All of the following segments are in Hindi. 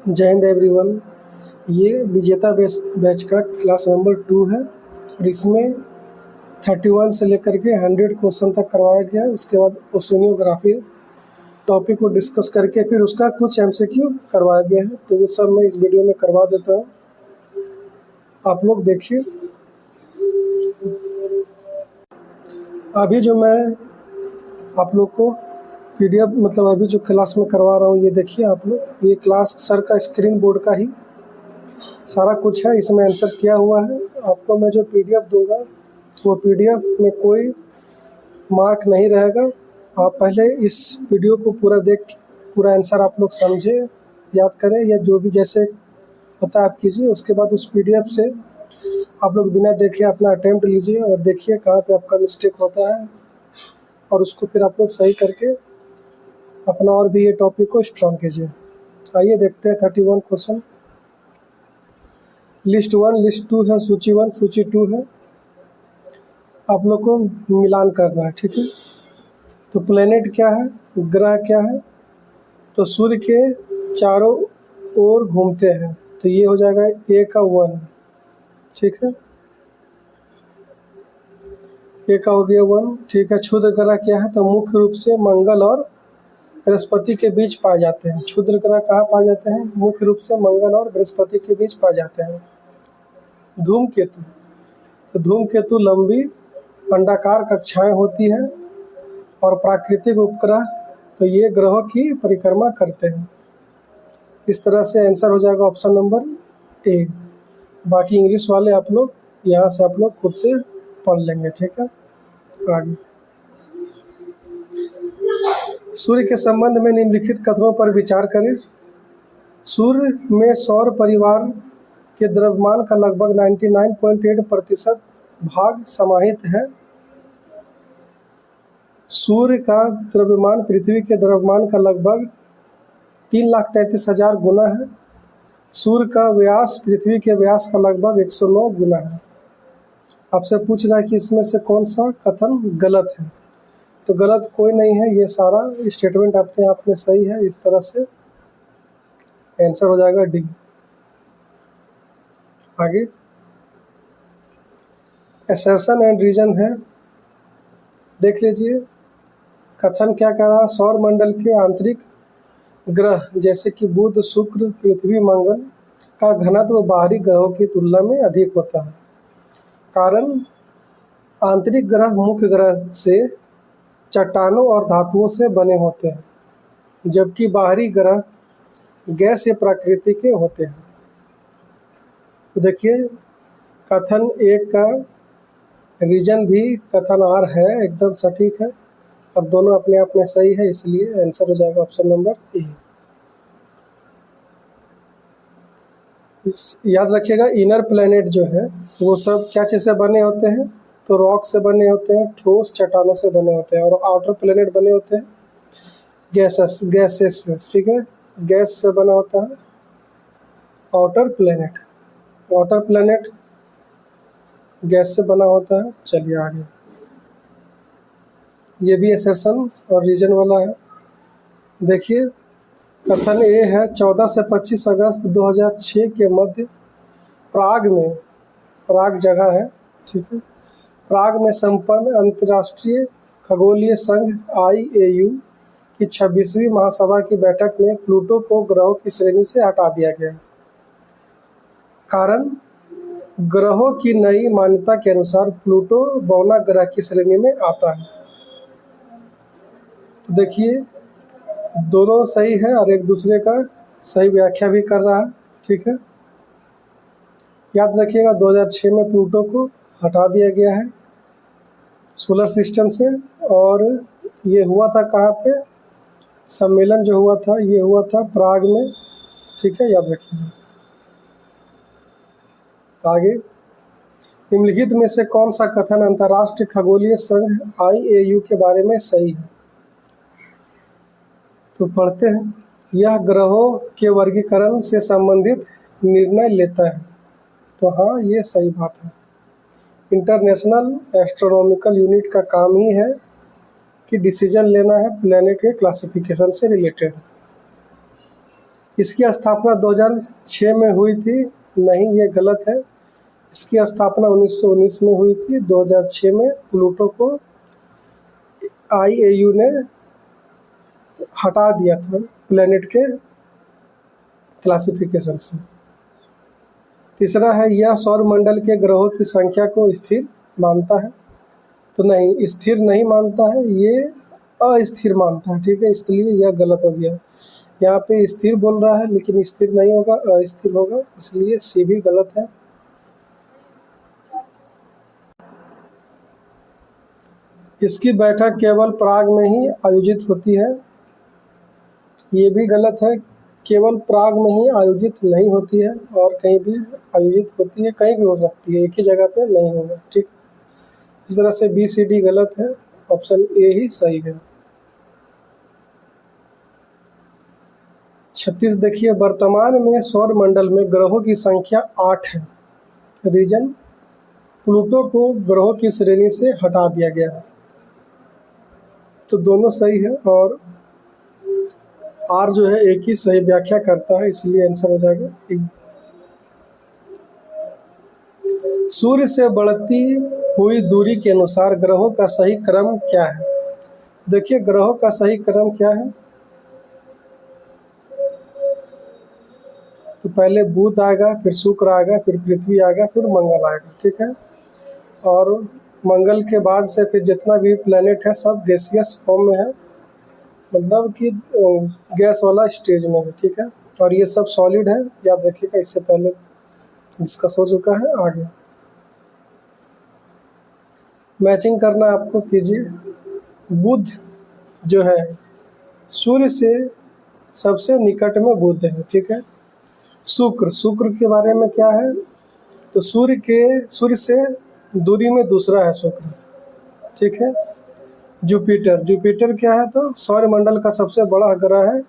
जय हिंद एवरीवन। ये विजेता बैच का क्लास नंबर 2 है और इसमें 31 से लेकर के 100 क्वेश्चन तक करवाया गया है। उसके बाद ओशिनियोग्राफी टॉपिक को डिस्कस करके फिर उसका कुछ एमसीक्यू करवाया गया है, तो वो सब मैं इस वीडियो में करवा देता हूँ। आप लोग देखिए। अभी जो मैं आप लोग को पीडीएफ मतलब अभी जो क्लास में करवा रहा हूँ, ये देखिए आप लोग, ये क्लास सर का स्क्रीन बोर्ड का ही सारा कुछ है, इसमें आंसर किया हुआ है। आपको मैं जो पीडीएफ दूंगा वो पीडीएफ में कोई मार्क नहीं रहेगा। आप पहले इस वीडियो को पूरा देख पूरा आंसर आप लोग समझे, याद करें, या जो भी जैसे होता है आप कीजिए। उसके बाद उस पीडीएफ से आप लोग बिना देखे अपना अटेम्प्ट लीजिए और देखिए कहाँ पे आपका मिस्टेक होता है, और उसको फिर आप लोग सही करके अपना और भी ये टॉपिक को स्ट्रॉन्ग कीजिए। आइए देखते हैं 31 क्वेश्चन। लिस्ट 1, लिस्ट 2 है, सूची 1, सूची 2 है। आप लोग को मिलान करना है, ठीक है। तो प्लेनेट क्या है, ग्रह क्या है, तो सूर्य के चारों ओर घूमते हैं, तो ये हो जाएगा ए का 1, ठीक है। ए का हो गया 1, ठीक है। क्षुद्र ग्रह क्या है, तो मुख्य रूप से मंगल और बृहस्पति के बीच पाए जाते हैं। क्षुद्र ग्रह कहाँ पाए जाते हैं, मुख्य रूप से मंगल और बृहस्पति के बीच पाए जाते हैं। धूमकेतु, तो धूमकेतु लंबी अंडाकार कक्षाएं होती है और प्राकृतिक उपग्रह, तो ये ग्रहों की परिक्रमा करते हैं। इस तरह से आंसर हो जाएगा ऑप्शन नंबर ए। बाकी इंग्लिश वाले आप लोग यहाँ से आप लोग खुद से पढ़ लेंगे, ठीक है। आगे सूर्य के संबंध में निम्नलिखित कथनों पर विचार करें। सूर्य में सौर परिवार के द्रव्यमान का लगभग 99.8% भाग समाहित है। सूर्य का द्रव्यमान पृथ्वी के द्रव्यमान का लगभग 3,33,000 गुना है। सूर्य का व्यास पृथ्वी के व्यास का लगभग 109 गुना है। आपसे पूछ रहा है कि इसमें से कौन सा कथन गलत है, तो गलत कोई नहीं है, ये सारा स्टेटमेंट अपने आप में सही है। इस तरह से आंसर हो जाएगा डी। आगे असर्शन एंड रीजन है, देख लीजिए। कथन क्या कह रहा है, सौर मंडल के आंतरिक ग्रह जैसे कि बुध, शुक्र, पृथ्वी, मंगल का घनत्व बाहरी ग्रहों की तुलना में अधिक होता है। कारण आंतरिक ग्रह मुख्य ग्रह से चट्टानों और धातुओं से बने होते हैं, जबकि बाहरी ग्रह गैस या प्रकृति के होते हैं। तो देखिए कथन एक का रीजन भी कथन आर है, एकदम सटीक है, और दोनों अपने आप में सही है, इसलिए आंसर हो जाएगा ऑप्शन नंबर ए। याद रखिएगा इनर प्लेनेट जो है वो सब क्या चीज़ से बने होते हैं, तो रॉक से बने होते हैं, ठोस चट्टानों से बने होते हैं, और आउटर प्लेनेट बने होते हैं गैसेस से, ठीक है। गैस से बना होता है outer planet, water planet gas से बना होता है। चलिए आगे, ये भी असर्शन और रीजन वाला है। देखिए कथन ए है, 14 से 25 अगस्त 2006 के मध्य प्राग में, प्राग जगह है, ठीक है, प्राग में संपन्न अंतर्राष्ट्रीय खगोलीय संघ IAU की 26वीं महासभा की बैठक में प्लूटो को ग्रहों की श्रेणी से हटा दिया गया। कारण ग्रहों की नई मान्यता के अनुसार प्लूटो बौना ग्रह की श्रेणी में आता है। तो देखिए दोनों सही है और एक दूसरे का सही व्याख्या भी कर रहा है, ठीक है। याद रखिएगा 2006 में प्लूटो को हटा दिया गया है सोलर सिस्टम से, और ये हुआ था कहाँ पे, सम्मेलन जो हुआ था ये हुआ था प्राग में, ठीक है, याद रखिएगा। आगे निम्नलिखित में से कौन सा कथन अंतर्राष्ट्रीय खगोलीय संघ IAU के बारे में सही है, तो पढ़ते हैं। यह ग्रहों के वर्गीकरण से संबंधित निर्णय लेता है, तो हाँ ये सही बात है। इंटरनेशनल एस्ट्रोनॉमिकल यूनिट का काम ही है कि डिसीजन लेना है प्लैनेट के क्लासिफिकेशन से रिलेटेड। इसकी स्थापना 2006 में हुई थी, नहीं ये गलत है। इसकी स्थापना 1919 में हुई थी। 2006 में प्लूटो को IAU ने हटा दिया था प्लेनेट के क्लासिफिकेशन से। तीसरा है, यह सौर मंडल के ग्रहों की संख्या को स्थिर मानता है। तो नहीं, स्थिर नहीं मानता है, ये अस्थिर मानता है, ठीक है, इसलिए यह गलत हो गया। यहाँ पे स्थिर बोल रहा है लेकिन स्थिर नहीं होगा, अस्थिर होगा, इसलिए सी भी गलत है। इसकी बैठक केवल प्राग में ही आयोजित होती है, ये भी गलत है। केवल प्राग में ही आयोजित नहीं होती है और कहीं भी आयोजित होती है, कहीं भी हो सकती है, एक ही जगह पे नहीं होगा, ठीक। इस तरह से BCD गलत है, ऑप्शन ए ही सही है। 36 देखिए, वर्तमान में सौर मंडल में ग्रहों की संख्या 8 है। रीजन, प्लूटो को ग्रहों की श्रेणी से हटा दिया गया है। तो दोनों सही है और R जो है एक ही सही व्याख्या करता है, इसलिए आंसर हो जाएगा ए। सूर्य से बढ़ती हुई दूरी के अनुसार ग्रहों का सही क्रम क्या है? देखिए, ग्रहों का सही क्रम क्या है, तो पहले बुध आएगा, फिर शुक्र आएगा, फिर पृथ्वी आएगा, फिर मंगल आएगा, ठीक है। और मंगल के बाद से फिर जितना भी प्लेनेट है सब गैसियस फॉर्म में है, मतलब कि गैस वाला स्टेज में है, ठीक है। और ये सब सॉलिड है, याद रखिएगा, इससे पहले डिस्कस हो चुका है। आगे मैचिंग करना आपको कीजिए। बुध जो है सूर्य से सबसे निकट में बुध है, ठीक है। शुक्र के बारे में क्या है, तो सूर्य से दूरी में दूसरा है शुक्र, ठीक है। जुपिटर क्या है, तो सौर मंडल का सबसे बड़ा ग्रह है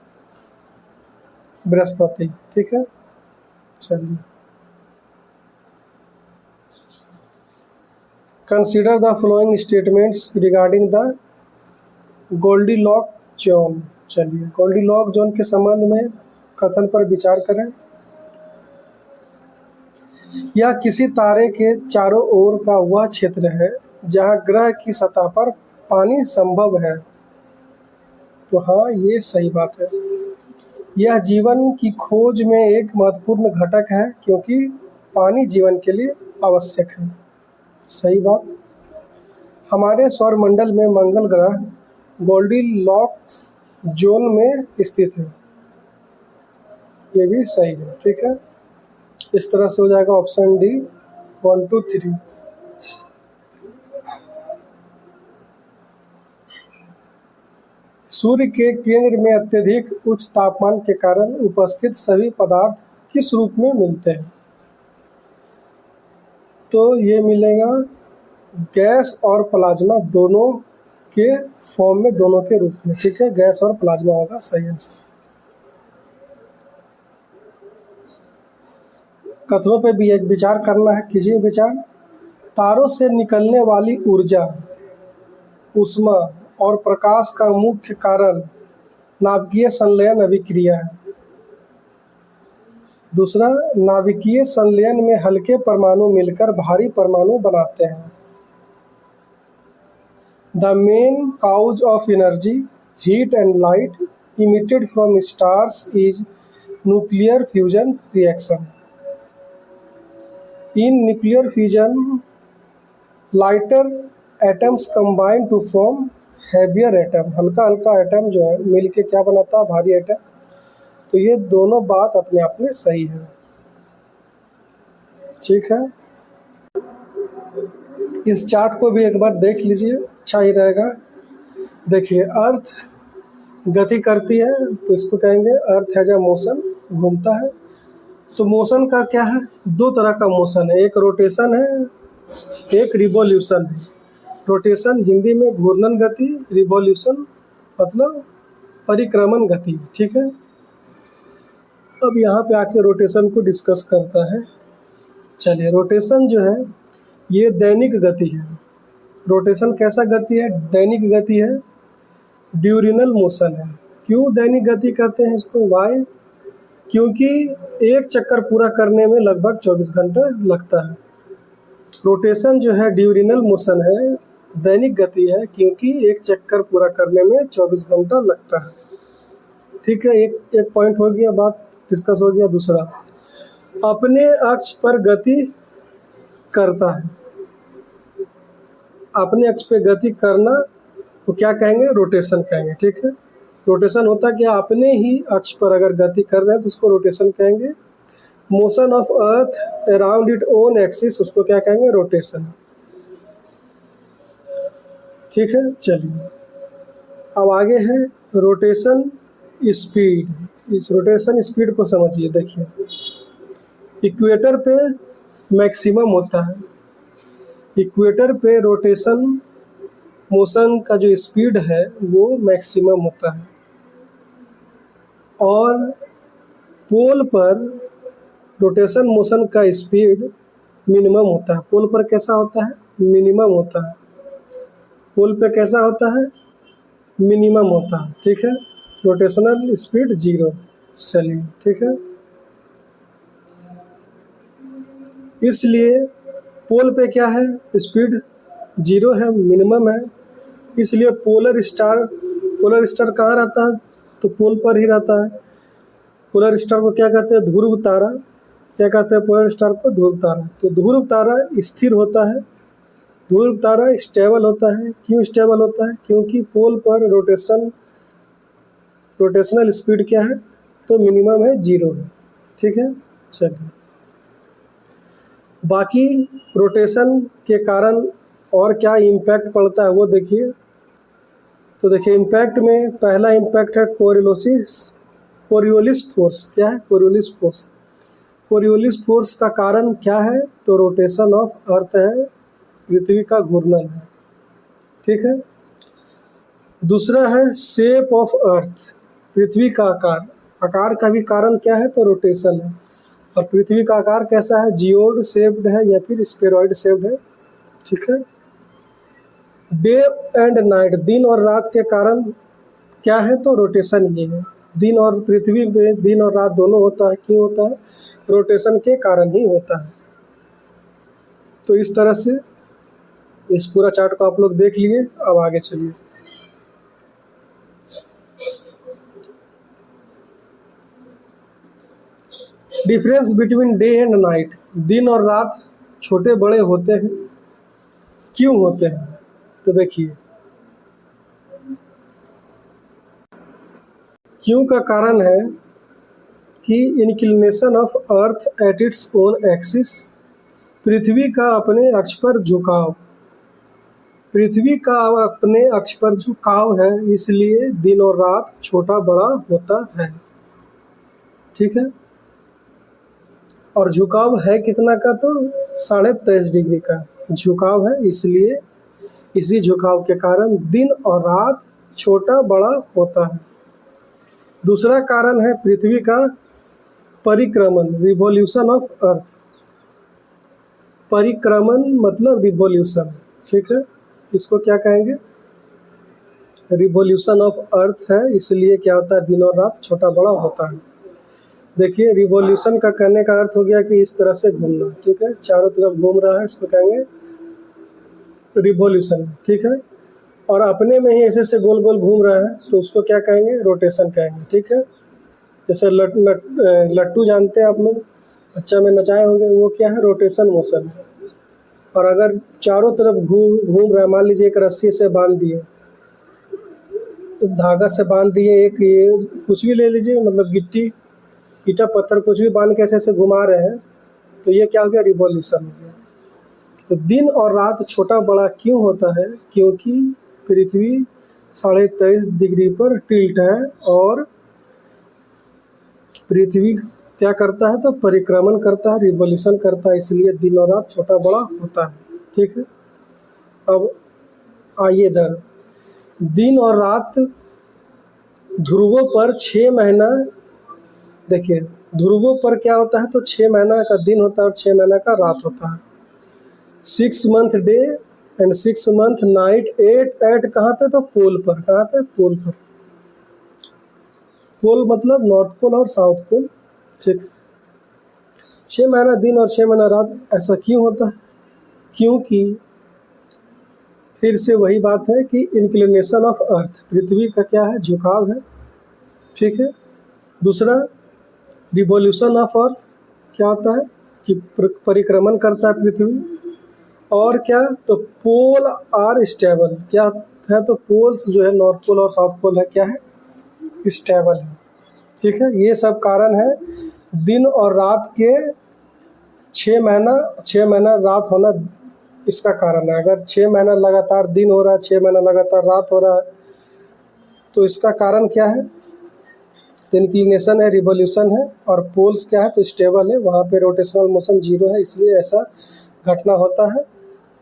बृहस्पति, ठीक है। चलिए, consider the following statements regarding the Goldilock zone. चलिए, गोल्डीलॉक जोन के संबंध में कथन पर विचार करें। यह किसी तारे के चारों ओर का वह क्षेत्र है जहां ग्रह की सतह पर पानी संभव है। तो हाँ, ये सही बात है। यह जीवन की खोज में एक महत्वपूर्ण घटक है क्योंकि पानी जीवन के लिए आवश्यक है। सही बात। हमारे सौरमंडल में मंगल ग्रह गोल्डीलॉक्स जोन में स्थित है, ये भी सही है, ठीक है। इस तरह से हो जाएगा ऑप्शन डी 1 2 3। सूर्य के केंद्र में अत्यधिक उच्च तापमान के कारण उपस्थित सभी पदार्थ किस रूप में मिलते हैं? तो ये मिलेगा गैस और प्लाज्मा दोनों के फॉर्म में, दोनों के रूप में, ठीक है। गैस और प्लाज्मा होगा सही आंसर। कथनों पे भी एक विचार करना है, कीजिए विचार। तारों से निकलने वाली ऊर्जा, ऊष्मा और प्रकाश का मुख्य कारण नाभिकीय संलयन अभिक्रिया है। दूसरा, नाभिकीय संलयन में हल्के परमाणु मिलकर भारी परमाणु बनाते हैं। The main cause of energy, heat and light emitted from stars is nuclear fusion reaction. In nuclear fusion, lighter atoms combine to form heavier atom। हल्का एटम जो है मिलके क्या बनाता है, भारी एटम। तो ये दोनों बात अपने आप में सही है, ठीक है। इस चार्ट को भी एक बार देख लीजिए, अच्छा ही रहेगा। देखिए, अर्थ गति करती है तो इसको कहेंगे अर्थ हैज अ मोशन, घूमता है। तो मोशन का क्या है, दो तरह का मोशन है, एक रोटेशन है, एक रिवॉल्यूशन है। रोटेशन हिंदी में घूर्णन गति, रिवॉल्यूशन मतलब परिक्रमण गति, ठीक है। अब यहाँ पे आके रोटेशन को डिस्कस करता है। चलिए, रोटेशन जो है ये दैनिक गति है। रोटेशन कैसा गति है, दैनिक गति है, ड्यूरिनल मोशन है। क्यों दैनिक गति कहते हैं इसको, वाई? क्योंकि एक चक्कर पूरा करने में लगभग 24 घंटा लगता है। रोटेशन जो है ड्यूरिनल मोशन है, दैनिक गति है, क्योंकि एक चक्कर पूरा करने में 24 घंटा लगता है। ठीक है, एक पॉइंट हो गया, बात डिस्कस हो गया। दूसरा, अपने अक्ष पर गति करता है। अपने अक्ष पे गति करना तो क्या कहेंगे? रोटेशन कहेंगे। ठीक है, रोटेशन होता है कि अपने ही अक्ष पर अगर गति कर रहे हैं तो उसको रोटेशन कहेंगे। Motion of earth around it own axis, उसको क्या कहेंगे? रोटेशन। ठीक है, चलिए अब आगे है रोटेशन स्पीड। इस रोटेशन स्पीड को समझिए। देखिए, इक्वेटर पे मैक्सिमम होता है। इक्वेटर पे रोटेशन मोशन का जो स्पीड है वो मैक्सिमम होता है, और पोल पर रोटेशन मोशन का स्पीड मिनिमम होता है। पोल पर कैसा होता है? मिनिमम होता है। पोल पे कैसा होता है? मिनिमम होता है। ठीक है, रोटेशनल स्पीड 0। चलिए, ठीक है, इसलिए पोल पे क्या है? स्पीड 0 है, मिनिमम है। इसलिए पोलर स्टार कहाँ रहता है? तो पोल पर ही रहता है। पोलर स्टार को क्या कहते हैं? ध्रुव तारा। क्या कहते हैं पोलर स्टार को? ध्रुव तारा। तो ध्रुव तारा स्थिर होता है, ध्रुव तारा स्टेबल होता है। क्यों स्टेबल होता है? क्योंकि पोल पर रोटेशनल स्पीड क्या है? तो मिनिमम है, 0 है। ठीक है, चलिए बाकी रोटेशन के कारण और क्या इम्पैक्ट पड़ता है वो देखिए। तो देखिए, इम्पैक्ट में पहला इम्पैक्ट है कोरियोलिस फोर्स। क्या है? Coriolis force. कोरियोलिस फोर्स का कारण क्या है? तो रोटेशन ऑफ अर्थ है, पृथ्वी का घूर्णन है। ठीक है, दूसरा है शेप ऑफ अर्थ, पृथ्वी का आकार। आकार का भी कारण क्या है? तो रोटेशन है। और पृथ्वी का आकार कैसा है? जियोड शेप्ड है या फिर स्फेरॉइड शेप्ड है। ठीक है, डे एंड नाइट, दिन और रात के कारण क्या है? तो रोटेशन ही है। दिन और पृथ्वी में दिन और रात दोनों होता है। क्यों होता है? रोटेशन के कारण ही होता है। तो इस तरह से इस पूरा चार्ट को आप लोग देख लिए। अब आगे चलिए। Difference between day and night, दिन और रात छोटे बड़े होते हैं। क्यों होते हैं? तो देखिए, क्यों का कारण है कि inclination of earth at its own axis, पृथ्वी का अपने अक्ष पर झुकाव। पृथ्वी का अपने अक्ष पर झुकाव है, इसलिए दिन और रात छोटा बड़ा होता है। ठीक है, और झुकाव है कितना का? तो 23.5 डिग्री का झुकाव है, इसलिए इसी झुकाव के कारण दिन और रात छोटा बड़ा होता है। दूसरा कारण है पृथ्वी का परिक्रमण, रिवॉल्यूशन ऑफ अर्थ। परिक्रमण मतलब रिवॉल्यूशन। ठीक है, इसको क्या कहेंगे? रिवॉल्यूशन ऑफ अर्थ है, इसलिए क्या होता है? दिन और रात छोटा बड़ा होता है। देखिए, रिवॉल्यूशन का कहने का अर्थ हो गया कि इस तरह से घूमना। ठीक है, चारों तरफ घूम रहा है, इसको कहेंगे रिवॉल्यूशन। ठीक है, और अपने में ही ऐसे से गोल गोल घूम रहा है तो उसको क्या कहेंगे? रोटेशन कहेंगे। ठीक है, जैसे लट्टू जानते हैं आप लोग, बच्चा में नचाए होंगे, वो क्या है? रोटेशन मोशन है। और अगर चारों तरफ घूम रहा है, मान लीजिए एक रस्सी से बांध दिए, तो धागा से बांध दिए, एक ये कुछ भी ले लीजिए, मतलब गिट्टी ईटा पत्थर कुछ भी बांध के ऐसे घुमा रहे हैं, तो ये क्या हो गया? रिवॉल्यूशन हो गया। तो दिन और रात छोटा बड़ा क्यों होता है? क्योंकि पृथ्वी 23.5 डिग्री पर टिल्ट है, और पृथ्वी क्या करता है? तो परिक्रमण करता है, रिवॉल्यूशन करता है, इसलिए दिन और रात छोटा बड़ा होता है। ठीक है, अब आइए इधर। दिन और रात ध्रुवों पर 6 महीना, देखिए ध्रुवों पर क्या होता है? तो 6 महीना का दिन होता है और 6 महीना का रात होता है। 6 month day and 6 month night at कहाँ पे? तो पोल पर। कहाँ पे? पोल पर। पोल मतलब नॉर्थ पोल और साउथ पोल। ठीक। 6 महीना दिन और 6 महीना रात, ऐसा क्यों होता है? क्योंकि फिर से वही बात है कि इंक्लिनेशन ऑफ अर्थ, पृथ्वी का क्या है, झुकाव है, ठीक है। दूसरा रिवॉल्यूशन ऑफ अर्थ, क्या होता है कि परिक्रमण करता है पृथ्वी। और क्या, तो पोल आर स्टेबल, क्या है, तो पोल्स जो है नॉर्थ पोल और साउथ पोल है, क्या है, स्टेबल है, ठीक है। ये सब कारण है दिन और रात के 6 महीना रात होना, इसका कारण है। अगर 6 महीना लगातार दिन हो रहा है, 6 महीना लगातार रात हो रहा है, तो इसका कारण क्या है, तो इंक्लिनेशन है, रिवॉल्यूशन है, और पोल्स क्या है, तो स्टेबल है, वहाँ पे रोटेशनल मोशन 0 है, इसलिए ऐसा घटना होता है।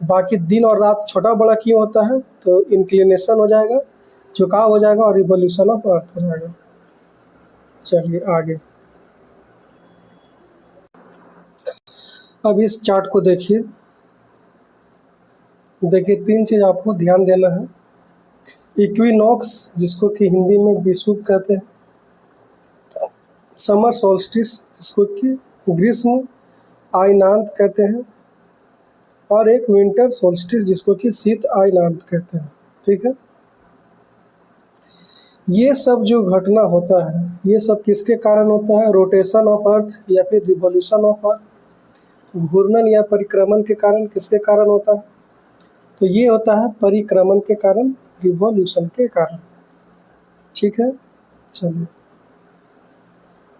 बाकी दिन और रात छोटा बड़ा क्यों होता है, तो इंक्लिनेशन हो जाएगा, झुकाव हो जाएगा, और रिवॉल्यूशन ऑफ अर्थ हो जाएगा। चलिए आगे, अब इस चार्ट को देखिए। देखिए 3 चीज़ आपको ध्यान देना है। इक्विनॉक्स, जिसको कि हिंदी में विषुव कहते हैं, समर सोल्स्टिस, जिसको कि ग्रीष्म आयनांत कहते हैं, और एक विंटर सोल्स्टिस, जिसको कि शीत आयनांत कहते हैं, ठीक है। ये सब जो घटना होता है, ये सब किसके कारण होता है, रोटेशन ऑफ अर्थ या फिर रिवॉल्यूशन ऑफ अर्थ, घूर्णन या परिक्रमण के कारण, किसके कारण होता है, तो ये होता है परिक्रमण के कारण, रिवॉल्यूशन के कारण, ठीक है। चलिए,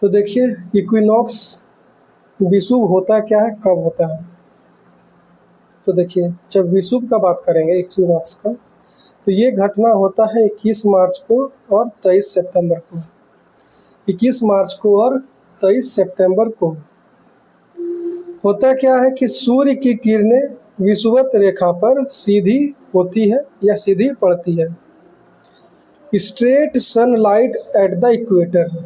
तो देखिए इक्विनॉक्स विषुव होता क्या है, कब होता है, तो देखिए जब विषुव का बात करेंगे इक्विनॉक्स का, तो ये घटना होता है 21 मार्च को और 23 सितंबर को। 21 मार्च को और 23 सितंबर को होता क्या है कि सूर्य की किरणें विषुवत रेखा पर सीधी होती है या सीधी पड़ती है, straight sunlight at the equator.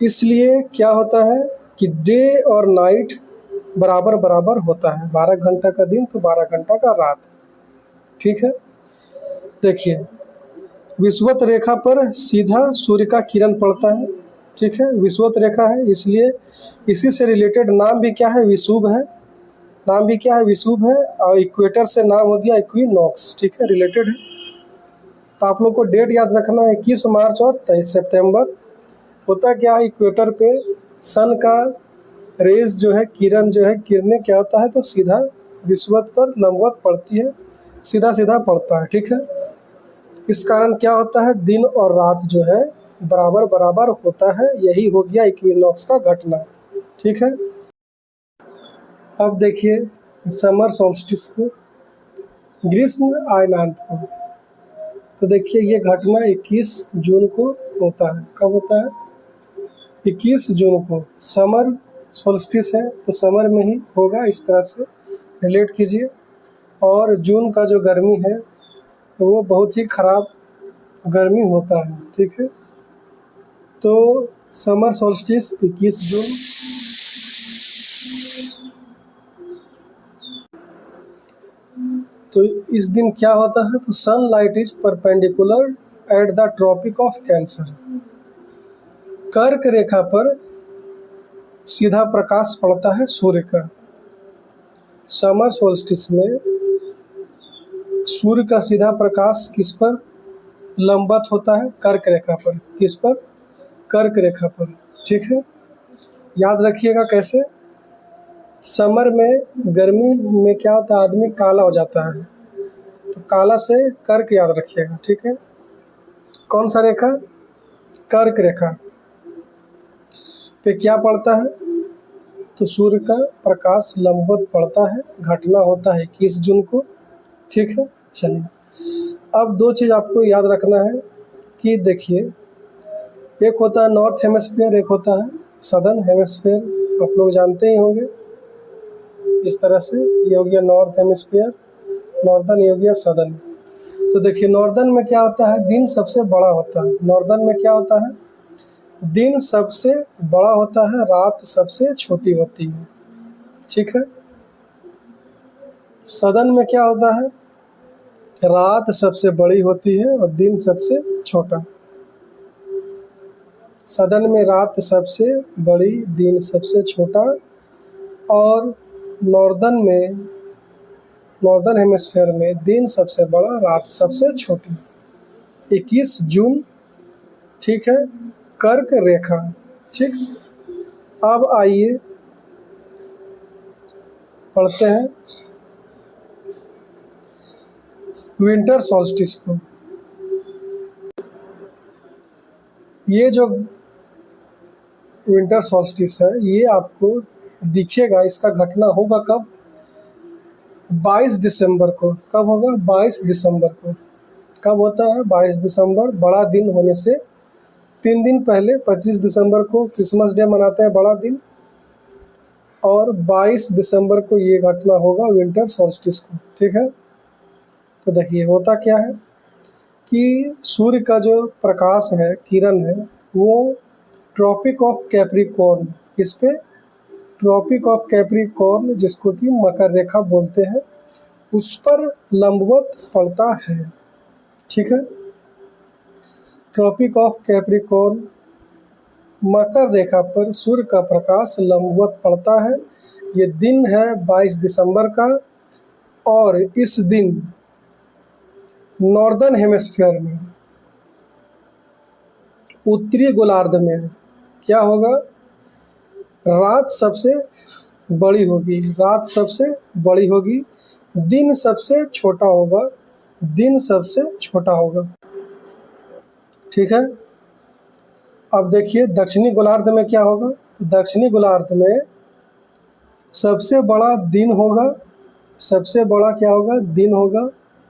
इसलिए क्या होता है कि डे और नाइट बराबर बराबर होता है, 12 घंटा का दिन तो 12 घंटा का रात, ठीक है। देखिए विषुवत रेखा पर सीधा सूर्य का किरण पड़ता है, ठीक है, विषुवत रेखा है, इसलिए इसी से रिलेटेड नाम भी क्या है, विषुव है, नाम भी क्या है, विषुव है, और इक्वेटर से नाम हो गया इक्विनॉक्स, ठीक है, रिलेटेड है। तो आप लोग को डेट याद रखना है, 21 मार्च और 23 सितंबर। होता क्या है, इक्वेटर पे सन का रेज जो है, किरण जो है, किरणें क्या होता है, तो सीधा विषुवत पर लंबवत पड़ती है, सीधा सीधा पड़ता है, ठीक है। इस कारण क्या होता है, दिन और रात जो है बराबर बराबर होता है, यही हो गया इक्विनॉक्स का घटना, ठीक है। अब देखिए समर सोल्स्टिस को, ग्रीष्म आयनांत को, तो देखिए ये घटना 21 जून को होता है। कब होता है, 21 जून को। समर सोल्स्टिस है तो समर में ही होगा, इस तरह से रिलेट कीजिए। और जून का जो गर्मी है तो वो बहुत ही खराब गर्मी होता है, ठीक है। तो समर सोल्स्टिस 21 जून। तो इस दिन क्या होता है, तो sunlight is perpendicular at the Tropic of Cancer. कर्क रेखा पर सीधा प्रकाश पड़ता है सूर्य का। समर सोल्स्टिस में सूर्य का सीधा प्रकाश किस पर लंबवत होता है, कर्क रेखा पर। किस पर, कर्क रेखा पर, ठीक है। याद रखिएगा कैसे, समर में गर्मी में क्या होता है, आदमी काला हो जाता है, तो काला से कर्क याद रखिएगा, ठीक है। कौन सा रेखा, कर्क रेखा पे क्या पड़ता है, तो सूर्य का प्रकाश लंबवत पड़ता है। घटना होता है 21 जून को, ठीक है। चलिए अब 2 चीज़ आपको याद रखना है कि देखिए, एक होता है नॉर्थ हेमिस्फीयर, एक होता है सदर्न हेमिस्फीयर, आप लोग जानते ही होंगे। इस तरह से ये हो गया नॉर्थ हेमिस्फीयर, नॉर्दर्न, ये हो गया सदर्न। तो देखिए नॉर्दर्न में क्या होता है, दिन सबसे बड़ा होता है। नॉर्दर्न में क्या होता है, दिन सबसे बड़ा होता है, रात सबसे छोटी होती है, ठीक है। सदर्न में क्या होता है, रात सबसे बड़ी होती है और दिन सबसे छोटा। सदन में रात सबसे बड़ी, दिन सबसे छोटा, और नॉर्दर्न हेमिस्फेयर में दिन सबसे बड़ा, रात सबसे छोटी। 21 जून, ठीक है, कर्क रेखा। ठीक, अब आइए पढ़ते हैं विंटर सॉल्स्टिस को। ये जो विंटर सॉल्स्टिस है ये आपको दिखेगा, इसका घटना होगा कब? 22 दिसंबर को। कब होगा? 22 दिसंबर को। कब होता है? 22 दिसंबर, बड़ा दिन होने से 3 दिन पहले 25 दिसंबर को क्रिसमस डे मनाते हैं, बड़ा दिन, और 22 दिसंबर को ये घटना होगा विंटर सॉल्स्टिस को। ठीक है, तो देखिए होता क्या है कि सूर्य का जो प्रकाश है, किरण है, वो ट्रॉपिक ऑफ कैप्रिकॉर्न, इस पे ट्रॉपिक ऑफ कैप्रिकॉर्न, जिसको कि मकर रेखा बोलते हैं, उस पर लंबवत पड़ता है। ठीक है, ट्रॉपिक ऑफ कैप्रिकॉर्न मकर रेखा पर सूर्य का प्रकाश लंबवत पड़ता है। ये दिन है 22 दिसंबर का, और इस दिन नॉर्दर्न हेमिस्फीयर में, उत्तरी गोलार्ध में क्या होगा? रात सबसे बड़ी होगी, रात सबसे बड़ी होगी, दिन सबसे छोटा होगा, दिन सबसे छोटा होगा। ठीक है, अब देखिए दक्षिणी गोलार्ध में क्या होगा? दक्षिणी गोलार्ध में सबसे बड़ा दिन होगा, सबसे बड़ा क्या होगा? दिन होगा,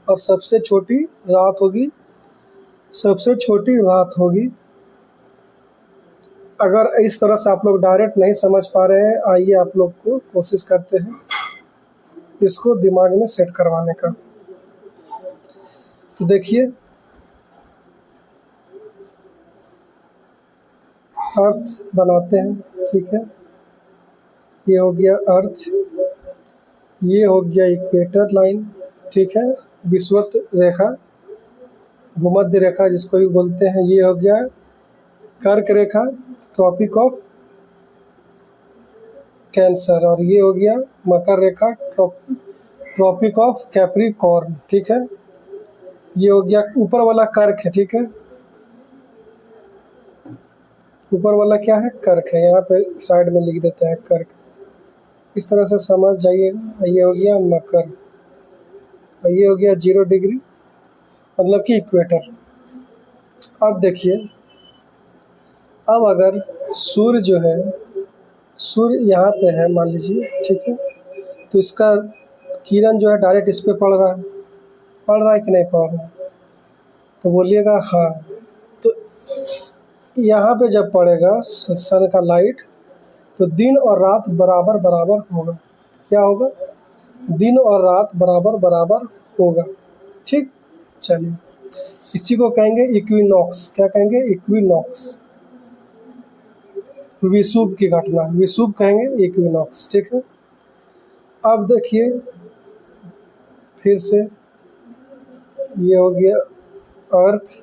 और सबसे छोटी रात होगी, सबसे छोटी रात होगी। अगर इस तरह से आप लोग डायरेक्ट नहीं समझ पा रहे हैं, आइए आप लोग को कोशिश करते हैं इसको दिमाग में सेट करवाने का। तो देखिए अर्थ बनाते हैं। ठीक है, ये हो गया अर्थ, ये हो गया इक्वेटर लाइन। ठीक है, विषुवत रेखा, भूमध्य रेखा जिसको भी बोलते हैं, ये हो गया कर्क रेखा, ट्रॉपिक ऑफ कैंसर, और ये हो गया मकर रेखा, ट्रॉपिक ऑफ कैप्रिकॉर्न। ठीक है, ये हो गया ऊपर वाला कर्क है। ठीक है, ऊपर वाला क्या है? कर्क है, यहाँ पे साइड में लिख देते हैं कर्क, इस तरह से समझ जाइएगा। ये हो गया मकर, और ये हो गया 0 डिग्री, मतलब कि इक्वेटर। अब देखिए, अब अगर सूर्य जो है, सूर्य यहाँ पे है मान लीजिए, ठीक है, तो इसका किरण जो है डायरेक्ट इस पे पड़ रहा है कि नहीं पड़ रहा है? तो बोलिएगा हाँ। तो यहाँ पे जब पड़ेगा सन का लाइट, तो दिन और रात बराबर बराबर होगा। क्या होगा? दिन और रात बराबर बराबर होगा। ठीक, चलिए इसी को कहेंगे इक्विनॉक्स। क्या कहेंगे? इक्विनॉक्स, विषुव की घटना, विषुव कहेंगे, इक्विनॉक्स। ठीक है, अब देखिए फिर से, ये हो गया अर्थ,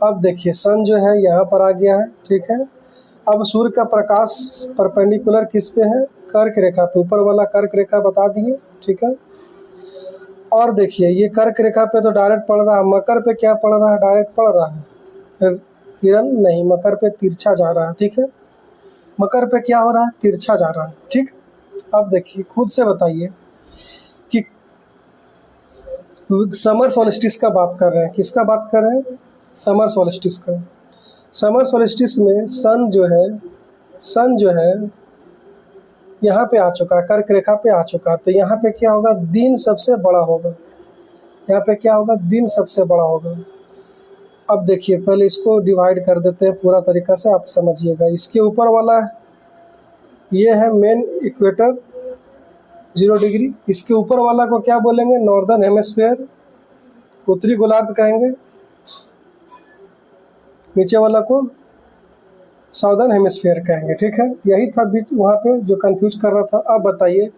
अब देखिए सन जो है यहाँ पर आ गया है। ठीक है, अब सूर्य का प्रकाश परपेंडिकुलर किस पे है? कर्क रेखा पे, ऊपर वाला कर्क रेखा बता दिए। ठीक है, और देखिए ये कर्क रेखा पे तो डायरेक्ट पड़ रहा है, मकर पे क्या पड़ रहा है? डायरेक्ट पड़ रहा है, फिर किरण नहीं, मकर पे तिरछा जा रहा है। ठीक है, मकर पे क्या हो रहा है? तिरछा जा रहा है। ठीक, अब देखिए खुद से बताइए कि समर सॉल्स्टिस का बात कर रहे हैं, किसका बात कर रहे हैं? समर सॉल्स्टिस का। समर सॉल्स्टिस में सन जो है यहाँ पे आ चुका है, कर्क रेखा पे आ चुका है, तो यहाँ पे क्या होगा? दिन सबसे बड़ा होगा। यहाँ पे क्या होगा? दिन सबसे बड़ा होगा। अब देखिए पहले इसको डिवाइड कर देते हैं पूरा तरीका से, आप समझिएगा। इसके ऊपर वाला ये है मेन इक्वेटर 0 डिग्री, इसके ऊपर वाला को क्या बोलेंगे? नॉर्दर्न हेमिस्फीयर, उत्तरी गोलार्ध कहेंगे। नीचे वाला को साउदर्न हेमिस्फीयर कहेंगे, ठीक है। यही था बीच वहाँ पे जो कंफ्यूज कर रहा था। अब बताइए,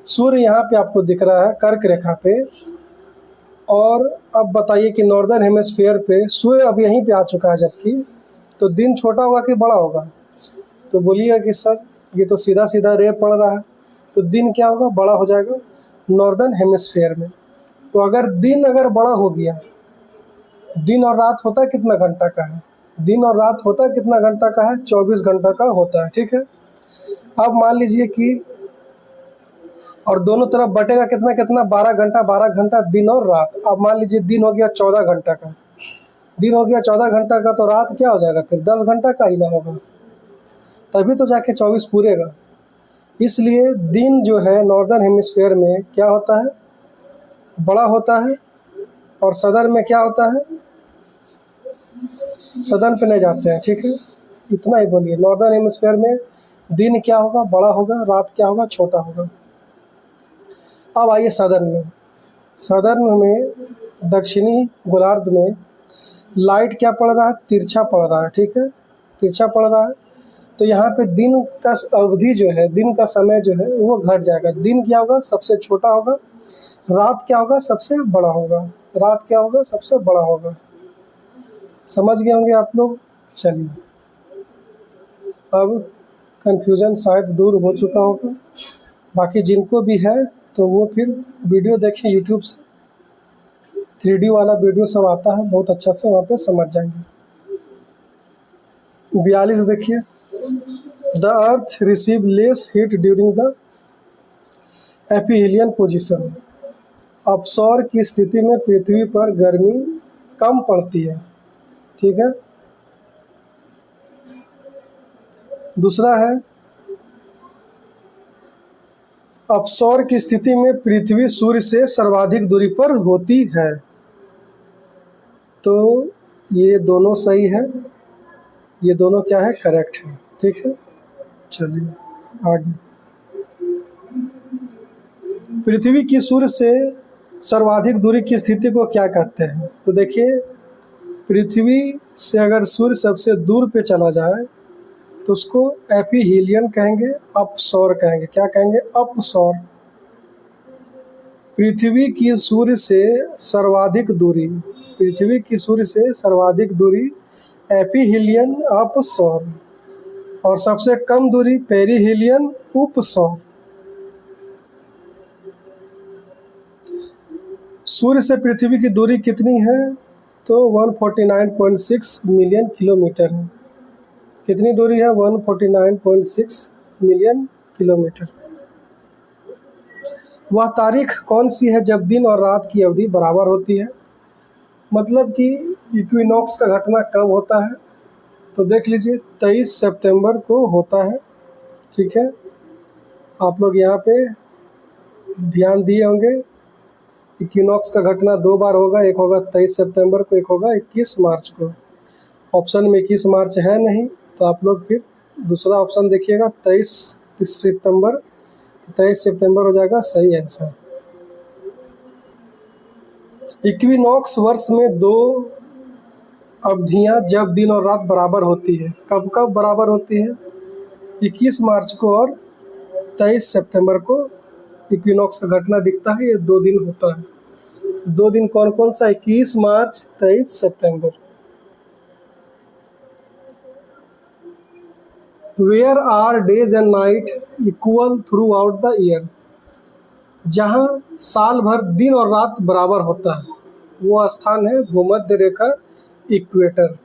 सूर्य यहाँ पे आपको दिख रहा है कर्क रेखा पे, और अब बताइए कि नॉर्दर्न हेमिस्फीयर पे सूर्य अब यहीं पे आ चुका है, जबकि तो दिन छोटा होगा कि बड़ा होगा? तो बोलिए कि सर ये तो सीधा सीधा रे पड़ रहा है, तो दिन क्या होगा? बड़ा हो जाएगा नॉर्दर्न हेमिस्फीयर में। तो अगर दिन बड़ा हो गया, दिन और रात होता है कितना घंटा का है? दिन और रात होता है कितना घंटा का है? 24 घंटा का होता है, ठीक है। अब मान लीजिए कि और दोनों तरफ बटेगा कितना कितना? 12 घंटा 12 घंटा दिन और रात। अब मान लीजिए दिन हो गया 14 घंटा का, दिन हो गया 14 घंटा का, तो रात क्या हो जाएगा फिर? 10 घंटा का ही ना होगा, तभी तो जाके 24 पूरेगा। इसलिए दिन जो है नॉर्दर्न हेमिस्फीयर में क्या होता है? बड़ा होता है। और सदर्न में क्या होता है? सदर्न पे नहीं जाते हैं, ठीक है। इतना ही बोलिए, नॉर्दर्न हेमिस्फीयर में दिन क्या होगा? बड़ा होगा, रात क्या होगा? छोटा होगा। अब आइए सदर्न में। सदर्न में दक्षिणी गोलार्ध में लाइट क्या पड़ रहा है? तिरछा पड़ रहा है, ठीक है, तिरछा पड़ रहा है। तो यहाँ पे दिन का अवधि जो है, दिन का समय जो है वो घट जाएगा। दिन क्या होगा? सबसे छोटा होगा। रात क्या होगा? सबसे बड़ा होगा। रात क्या होगा? सबसे बड़ा होगा। समझ गए होंगे आप लोग। चलिए, अब कन्फ्यूज़न शायद दूर हो चुका होगा। बाकी जिनको भी है तो वो फिर वीडियो देखें यूट्यूब से, 3D वाला वीडियो सब आता है, बहुत अच्छा से वहाँ पे समझ जाएंगे। 42 देखिए, the earth receive less heat during the aphelion position. अपसौर की स्थिति में पृथ्वी पर गर्मी कम पड़ती है, ठीक है। दूसरा है, अपसौर की स्थिति में पृथ्वी सूर्य से सर्वाधिक दूरी पर होती है। तो ये दोनों सही है, ये दोनों क्या है? करेक्ट है, ठीक है। चलिए आगे, पृथ्वी की सूर्य से सर्वाधिक दूरी की स्थिति को क्या कहते हैं? तो देखिए, पृथ्वी से अगर सूर्य सबसे दूर पे चला जाए तो उसको एपिहीलियन कहेंगे, अपसौर कहेंगे। क्या कहेंगे? अपसौर। पृथ्वी की सूर्य से सर्वाधिक दूरी, पृथ्वी की सूर्य से सर्वाधिक दूरी एपिहीलियन, अपसौर। और सबसे कम दूरी पेरिहीलियन, उपसौर। सूर्य से पृथ्वी की दूरी कितनी है? तो 149.6 मिलियन किलोमीटर है। कितनी दूरी है? 149.6 मिलियन किलोमीटर। वह तारीख कौन सी है जब दिन और रात की अवधि बराबर होती है? मतलब कि इक्विनॉक्स का घटना कब होता है? तो देख लीजिए, 23 सितंबर को होता है, ठीक है। आप लोग यहाँ पे ध्यान दिए होंगे, इक्विनॉक्स का घटना 2 बार होगा, एक होगा 23 सितंबर को, एक होगा 21 मार्च को। ऑप्शन में 21 मार्च है नहीं, तो आप लोग फिर दूसरा ऑप्शन देखिएगा, 23 सितंबर। 23 सितंबर हो जाएगा सही आंसर। इक्विनॉक्स वर्ष में 2 अवधियां जब दिन और रात बराबर होती है। कब कब बराबर होती है? 21 मार्च को और 23 सितंबर को इक्विनॉक्स का घटना दिखता है। ये 2 दिन होता है। 2 दिन कौन कौन सा? 21 मार्च, 23 सितंबर। Where are days and night equal throughout the year. जहाँ साल भर दिन और रात बराबर होता है वो स्थान है भूमध्य रेखा, इक्वेटर।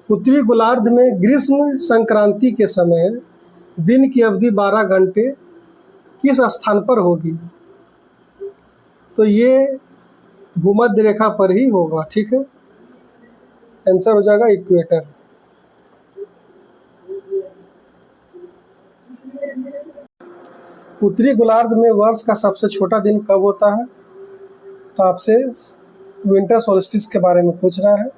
उत्तरी गोलार्ध में ग्रीष्म संक्रांति के समय दिन की अवधि 12 घंटे किस स्थान पर होगी? तो ये भूमध्य रेखा पर ही होगा, ठीक है। आंसर हो जाएगा इक्वेटर। उत्तरी गोलार्ध में वर्ष का सबसे छोटा दिन कब होता है? तो आपसे विंटर सोल्स्टिस के बारे में पूछ रहा है।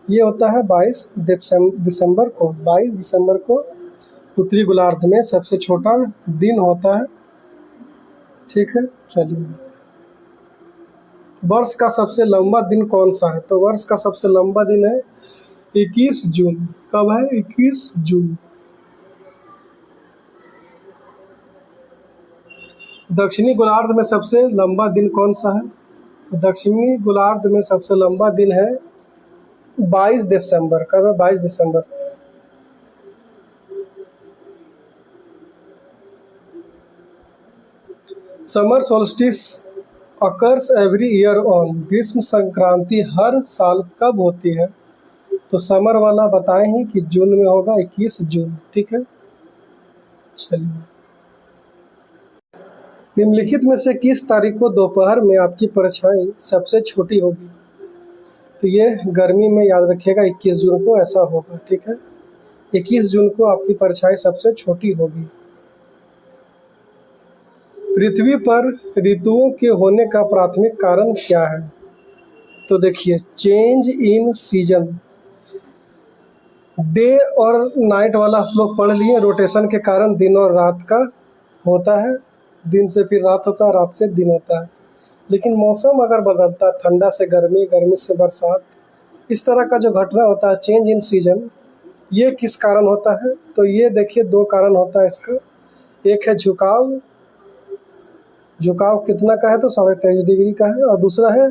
ये होता है 22 दिसंबर को। 22 दिसंबर को उत्तरी गोलार्ध में सबसे छोटा दिन होता है, ठीक है। चलिए, वर्ष का सबसे लंबा दिन कौन सा है? तो वर्ष का सबसे लंबा दिन है 21 जून। कब है? 21 जून। दक्षिणी गोलार्ध में सबसे लंबा दिन कौन सा है? तो दक्षिणी गोलार्ध में सबसे लंबा दिन है 22 दिसंबर। कब है? 22 दिसंबर। Summer solstice occurs every year on. ग्रीष्म संक्रांति हर साल कब होती है? तो समर वाला बताएं ही कि जून में होगा, 21 जून। ठीक है, चलिए। निम्नलिखित में से किस तारीख को दोपहर में आपकी परछाई सबसे छोटी होगी? तो ये गर्मी में याद रखिएगा, 21 जून को ऐसा होगा। ठीक है, 21 जून को आपकी परछाई सबसे छोटी होगी। पृथ्वी पर ऋतुओं के होने का प्राथमिक कारण क्या है? तो देखिए, चेंज इन सीजन। डे और नाइट वाला हम लोग पढ़ लिए, रोटेशन के कारण दिन और रात का होता है, दिन से फिर रात होता है, रात से दिन होता है। लेकिन मौसम अगर बदलता है, ठंडा से गर्मी, गर्मी से बरसात, इस तरह का जो घटना होता है चेंज इन सीजन, ये किस कारण होता है? तो ये देखिए, दो कारण होता है इसका। एक है झुकाव। झुकाव कितना का है? तो 23.5 डिग्री का है। और दूसरा है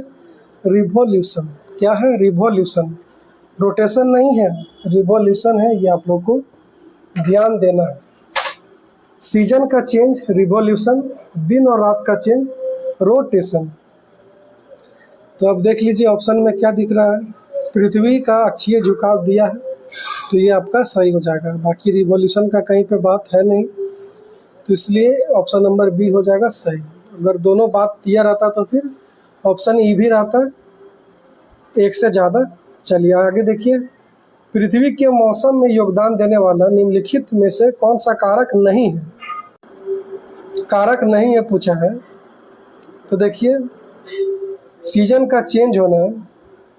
रिवॉल्यूशन। क्या है? रिवॉल्यूशन। रोटेशन नहीं है, रिवॉल्यूशन है। ये आप लोग को ध्यान देना है। सीजन का चेंज रिवॉल्यूशन, दिन और रात का चेंज रोटेशन। तो अब देख लीजिए ऑप्शन में क्या दिख रहा है। पृथ्वी का अक्षीय झुकाव दिया है, तो ये आपका सही हो जाएगा। बाकी रिवॉल्यूशन का कहीं पे बात है नहीं, तो इसलिए ऑप्शन नंबर बी हो जाएगा सही। अगर दोनों बात दिया रहता तो फिर ऑप्शन ई भी रहता, एक से ज़्यादा। चलिए आगे देखिए। पृथ्वी के मौसम में योगदान देने वाला निम्नलिखित में से कौन सा कारक नहीं है? कारक नहीं है पूछा है। तो देखिए, सीजन का चेंज होना,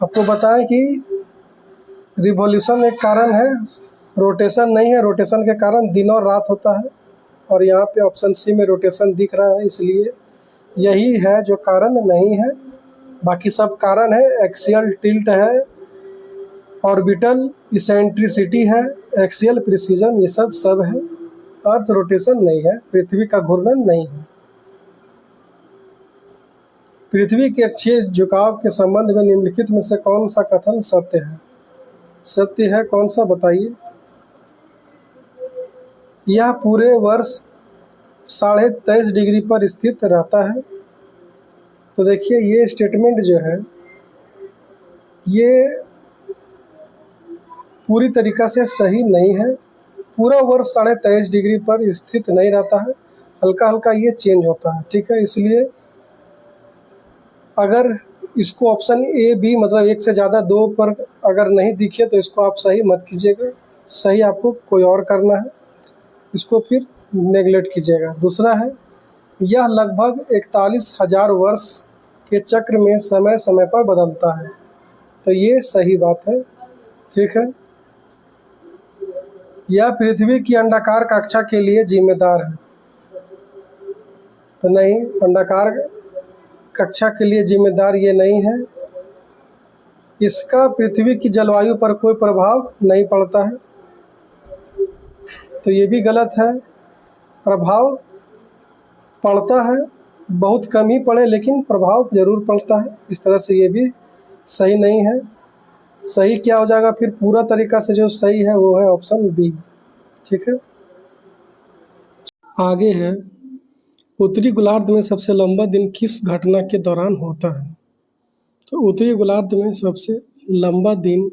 आपको बताएं कि रिवॉल्यूशन एक कारण है, रोटेशन नहीं है। रोटेशन के कारण दिन और रात होता है, और यहाँ पे ऑप्शन सी में रोटेशन दिख रहा है, इसलिए यही है जो कारण नहीं है। बाकी सब कारण है। एक्सियल टिल्ट है, ऑर्बिटल इसेंट्रिसिटी है, एक्सियल प्रिसीजन, ये सब है। अर्थ रोटेशन नहीं है, पृथ्वी का घूर्णन नहीं है। पृथ्वी के अक्षीय झुकाव के संबंध में निम्नलिखित में से कौन सा कथन सत्य है? सत्य है कौन सा, बताइए। यह पूरे वर्ष 23.5 डिग्री पर स्थित रहता है। तो देखिए, ये स्टेटमेंट जो है ये पूरी तरीक़ा से सही नहीं है। पूरा वर्ष 23.5 डिग्री पर स्थित नहीं रहता है, हल्का हल्का ये चेंज होता है। ठीक है, इसलिए अगर इसको ऑप्शन ए बी, मतलब एक से ज़्यादा दो पर अगर नहीं दिखे तो इसको आप सही मत कीजिएगा। सही आपको कोई और करना है, इसको फिर नेगलेक्ट कीजिएगा। दूसरा है, यह लगभग 41,000 वर्ष के चक्र में समय समय पर बदलता है। तो ये सही बात है। ठीक है, यह पृथ्वी की अंडाकार कक्षा के लिए जिम्मेदार है। तो नहीं, अंडाकार कक्षा के लिए जिम्मेदार ये नहीं है। इसका पृथ्वी की जलवायु पर कोई प्रभाव नहीं पड़ता है, तो ये भी गलत है। प्रभाव पड़ता है, बहुत कम ही पड़े, लेकिन प्रभाव जरूर पड़ता है। इस तरह से ये भी सही नहीं है। सही क्या हो जाएगा फिर? पूरा तरीका से जो सही है वो है ऑप्शन बी। ठीक है, आगे है, उत्तरी गोलार्ध में सबसे लंबा दिन किस घटना के दौरान होता है? तो उत्तरी गोलार्ध में सबसे लंबा दिन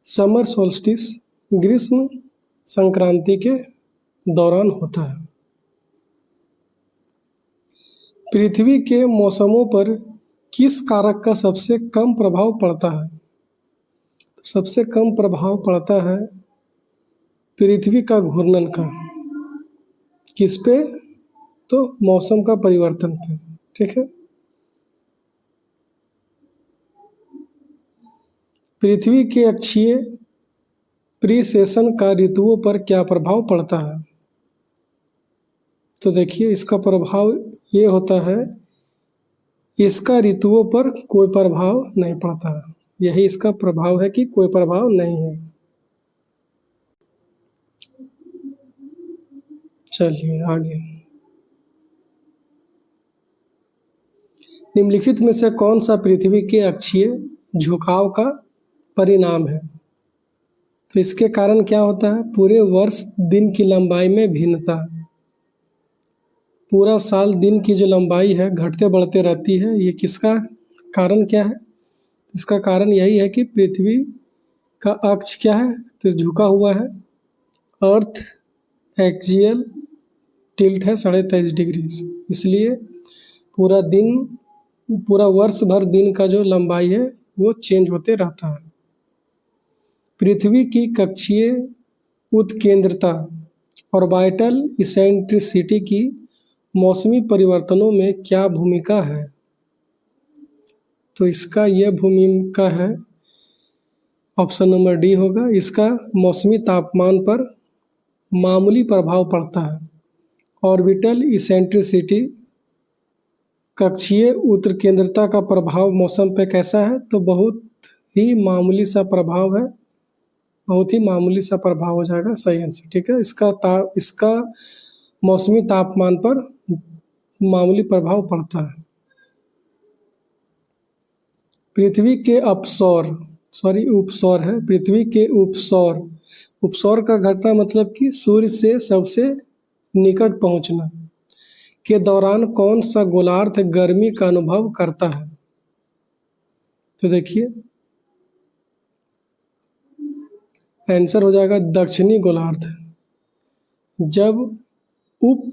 समर सोल्स्टिस, ग्रीष्म संक्रांति के दौरान होता है। पृथ्वी के मौसमों पर किस कारक का सबसे कम प्रभाव पड़ता है? सबसे कम प्रभाव पड़ता है पृथ्वी का घूर्णन का। किस पे? तो मौसम का परिवर्तन पे। ठीक है, पृथ्वी के अक्षीय प्रीसेशन का ऋतुओं पर क्या प्रभाव पड़ता है? तो देखिए, इसका प्रभाव ये होता है, इसका ऋतुओं पर कोई प्रभाव नहीं पड़ता। यही इसका प्रभाव है कि कोई प्रभाव नहीं है। चलिए आगे। निम्नलिखित में से कौन सा पृथ्वी के अक्षीय झुकाव का परिणाम है? तो इसके कारण क्या होता है? पूरे वर्ष दिन की लंबाई में भिन्नता। पूरा साल दिन की जो लंबाई है घटते बढ़ते रहती है। ये किसका कारण क्या है? इसका कारण यही है कि पृथ्वी का अक्ष क्या है? तो झुका हुआ है। अर्थ एक्सियल टिल्ट है 23.5 डिग्री, इसलिए पूरा वर्ष भर दिन का जो लंबाई है वो चेंज होते रहता है। पृथ्वी की कक्षीय उत्केंद्रता ऑर्बिटल इसेंट्रिसिटी की मौसमी परिवर्तनों में क्या भूमिका है? तो इसका यह भूमिका है, ऑप्शन नंबर डी होगा। इसका मौसमी तापमान पर मामूली प्रभाव पड़ता है। ऑर्बिटल इसेंट्रिसिटी कक्षीय उत्केंद्रता का प्रभाव मौसम पे कैसा है? तो बहुत ही मामूली सा प्रभाव है। बहुत ही मामूली सा प्रभाव हो जाएगा सही आंसर। ठीक है, इसका मौसमी तापमान पर मामूली प्रभाव पड़ता है। पृथ्वी के उपसौर है। पृथ्वी के उपसौर का घटना मतलब कि सूर्य से सबसे निकट पहुंचना के दौरान कौन सा गोलार्ध गर्मी का अनुभव करता है? तो देखिए आंसर हो जाएगा दक्षिणी गोलार्ध। जब उप